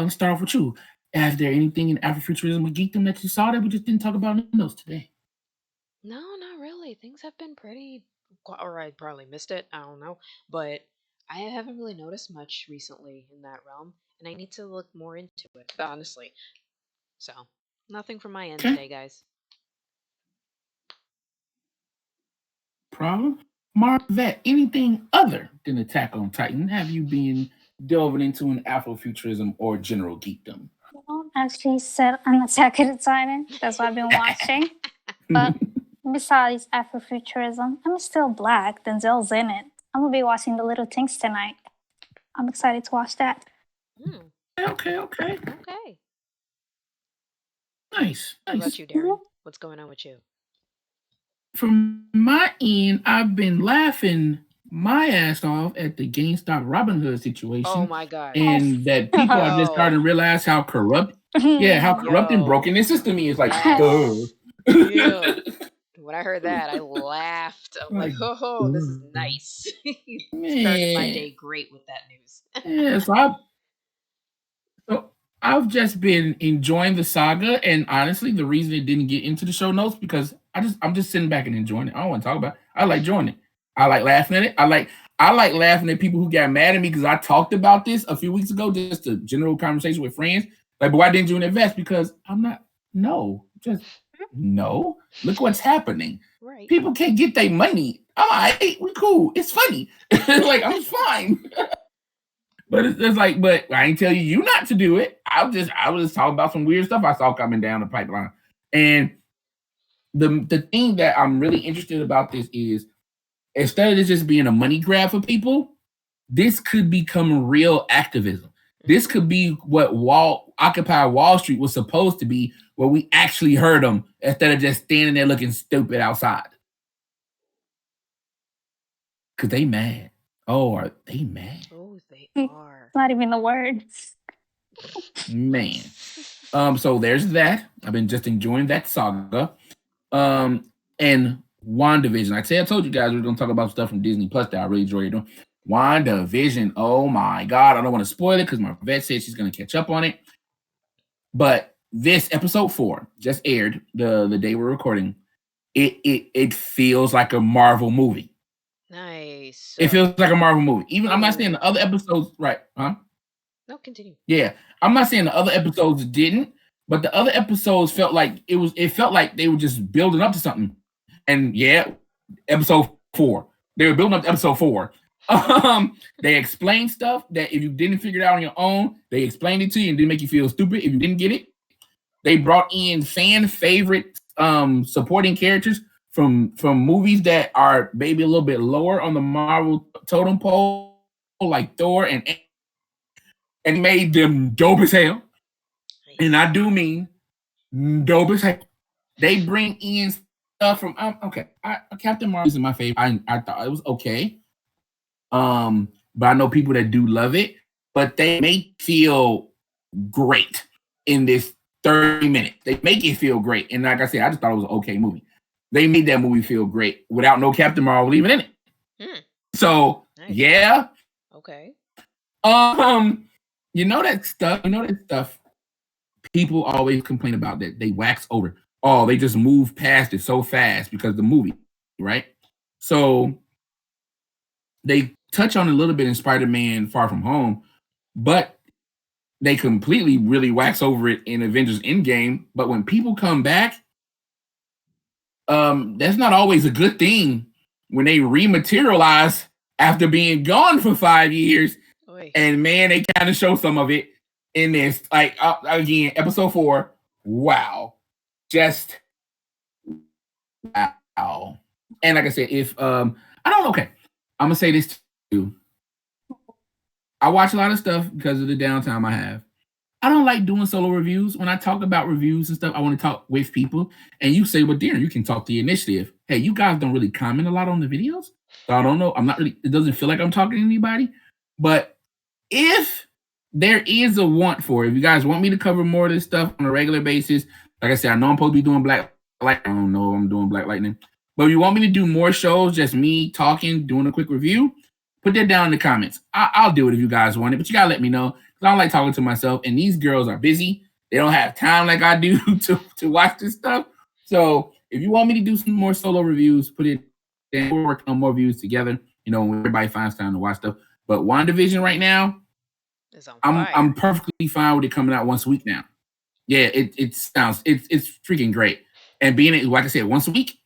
start off with you. Is there anything in Afrofuturism or geekdom that you saw that we just didn't talk about in the notes today? No, not really. Things have been pretty, or I probably missed it. I don't know, but I haven't really noticed much recently in that realm, and I need to look more into it, honestly. So, nothing from my end today, guys. Problem? Marvette, anything other than Attack on Titan have you been delving into an Afrofuturism or general geekdom? I don't actually set an Attack on Titan. That's what I've been watching. But besides Afrofuturism, I'm still black. Denzel's in it. I'm gonna be watching The Little Things tonight. I'm excited to watch that. Okay. Nice. What about you, Darren? What's going on with you? From my end, I've been laughing my ass off at the GameStop Robin Hood situation. Oh my god! And that people are just starting to realize how corrupt, and broken this system is. Like, When I heard that, I laughed. I'm like, oh, this is nice. Started my day great with that news. I've just been enjoying the saga, and honestly, the reason it didn't get into the show notes because I'm just sitting back and enjoying it. I don't want to talk about it. I like enjoying it. I like laughing at it. I like laughing at people who got mad at me because I talked about this a few weeks ago, just a general conversation with friends. Like, but why didn't you invest? Because I'm not. No, just no. Look what's happening. Right. People can't get their money. All right, we cool. It's funny. Like, I'm fine. But it's like, but I ain't tell you not to do it. I was just talking about some weird stuff I saw coming down the pipeline. And the thing that I'm really interested about this is instead of this just being a money grab for people, this could become real activism. This could be what Occupy Wall Street was supposed to be, where we actually heard them instead of just standing there looking stupid outside. Because they mad. Oh, are they mad? Oh, they are. Not even the words. Man. So there's that. I've been just enjoying that saga. And WandaVision. I told you guys we were going to talk about stuff from Disney Plus that I really enjoy doing. WandaVision. Oh my God. I don't want to spoil it because my vet said she's going to catch up on it. But this episode 4 just aired the day we're recording. It feels like a Marvel movie. Nice. It feels like a Marvel movie. Even I'm not saying the other episodes, right? Huh? No, continue. Yeah, I'm not saying the other episodes didn't, but the other episodes felt like it felt like they were just building up to something. And yeah, episode 4. They were building up to episode 4. They explained stuff that if you didn't figure it out on your own, they explained it to you and didn't make you feel stupid if you didn't get it. They brought in fan favorite supporting characters from movies that are maybe a little bit lower on the Marvel totem pole, like Thor, and made them dope as hell. And I do mean dope as hell. They bring in stuff from Captain Marvel is my favorite. I thought it was okay. But I know people that do love it, but they make feel great in this 30 minutes. They make it feel great. And like I said, I just thought it was an okay movie. They made that movie feel great without no Captain Marvel even in it. So nice. Yeah. Okay. You know that stuff people always complain about that. They wax over. Oh, they just move past it so fast because the movie, right? So they touch on a little bit in Spider-Man Far From Home, but they completely really wax over it in Avengers Endgame. But when people come back, that's not always a good thing when they rematerialize after being gone for 5 years. Oy. And man, they kind of show some of it in this. Like again, episode 4. Wow, just wow. And like I said, if I don't okay, I'm gonna say this too. I watch a lot of stuff because of the downtime I have. I don't like doing solo reviews. When I talk about reviews and stuff, I want to talk with people. And you say, well, Darren, you can talk to the initiative. Hey, you guys don't really comment a lot on the videos. So I don't know. I'm not really, it doesn't feel like I'm talking to anybody. But if there is a want for it, if you guys want me to cover more of this stuff on a regular basis, like I said, I know I'm supposed to be doing Black Lightning. I don't know if I'm doing Black Lightning. But if you want me to do more shows, just me talking, doing a quick review, put that down in the comments. I'll do it if you guys want it, but you gotta let me know. I don't like talking to myself, and these girls are busy. They don't have time like I do to watch this stuff. So if you want me to do some more solo reviews, put it down. We're working on more views together. You know, when everybody finds time to watch stuff. But WandaVision right now, I'm perfectly fine with it coming out once a week now. Yeah, it sounds it's freaking great. And being like I said, once a week.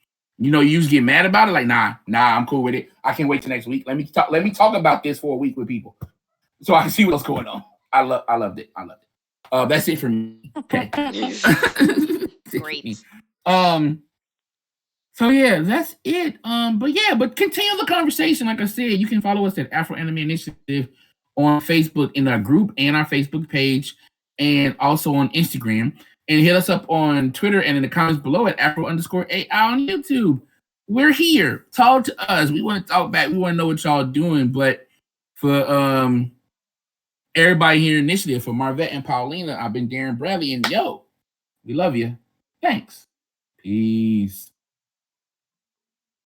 You know, you usually get mad about it. Like, nah, I'm cool with it. I can't wait till next week. Let me talk about this for a week with people, so I can see what's going on. I loved it. That's it for me. Okay. Great. So yeah, that's it. But continue the conversation. Like I said, you can follow us at Afro Anime Initiative on Facebook in our group and our Facebook page, and also on Instagram. And hit us up on Twitter and in the comments below at Afro_AI on YouTube. We're here. Talk to us. We want to talk back. We want to know what y'all doing. But for everybody here in Initiative, for Marvette and Paulina, I've been Darren Bradley, and yo, we love you. Thanks. Peace.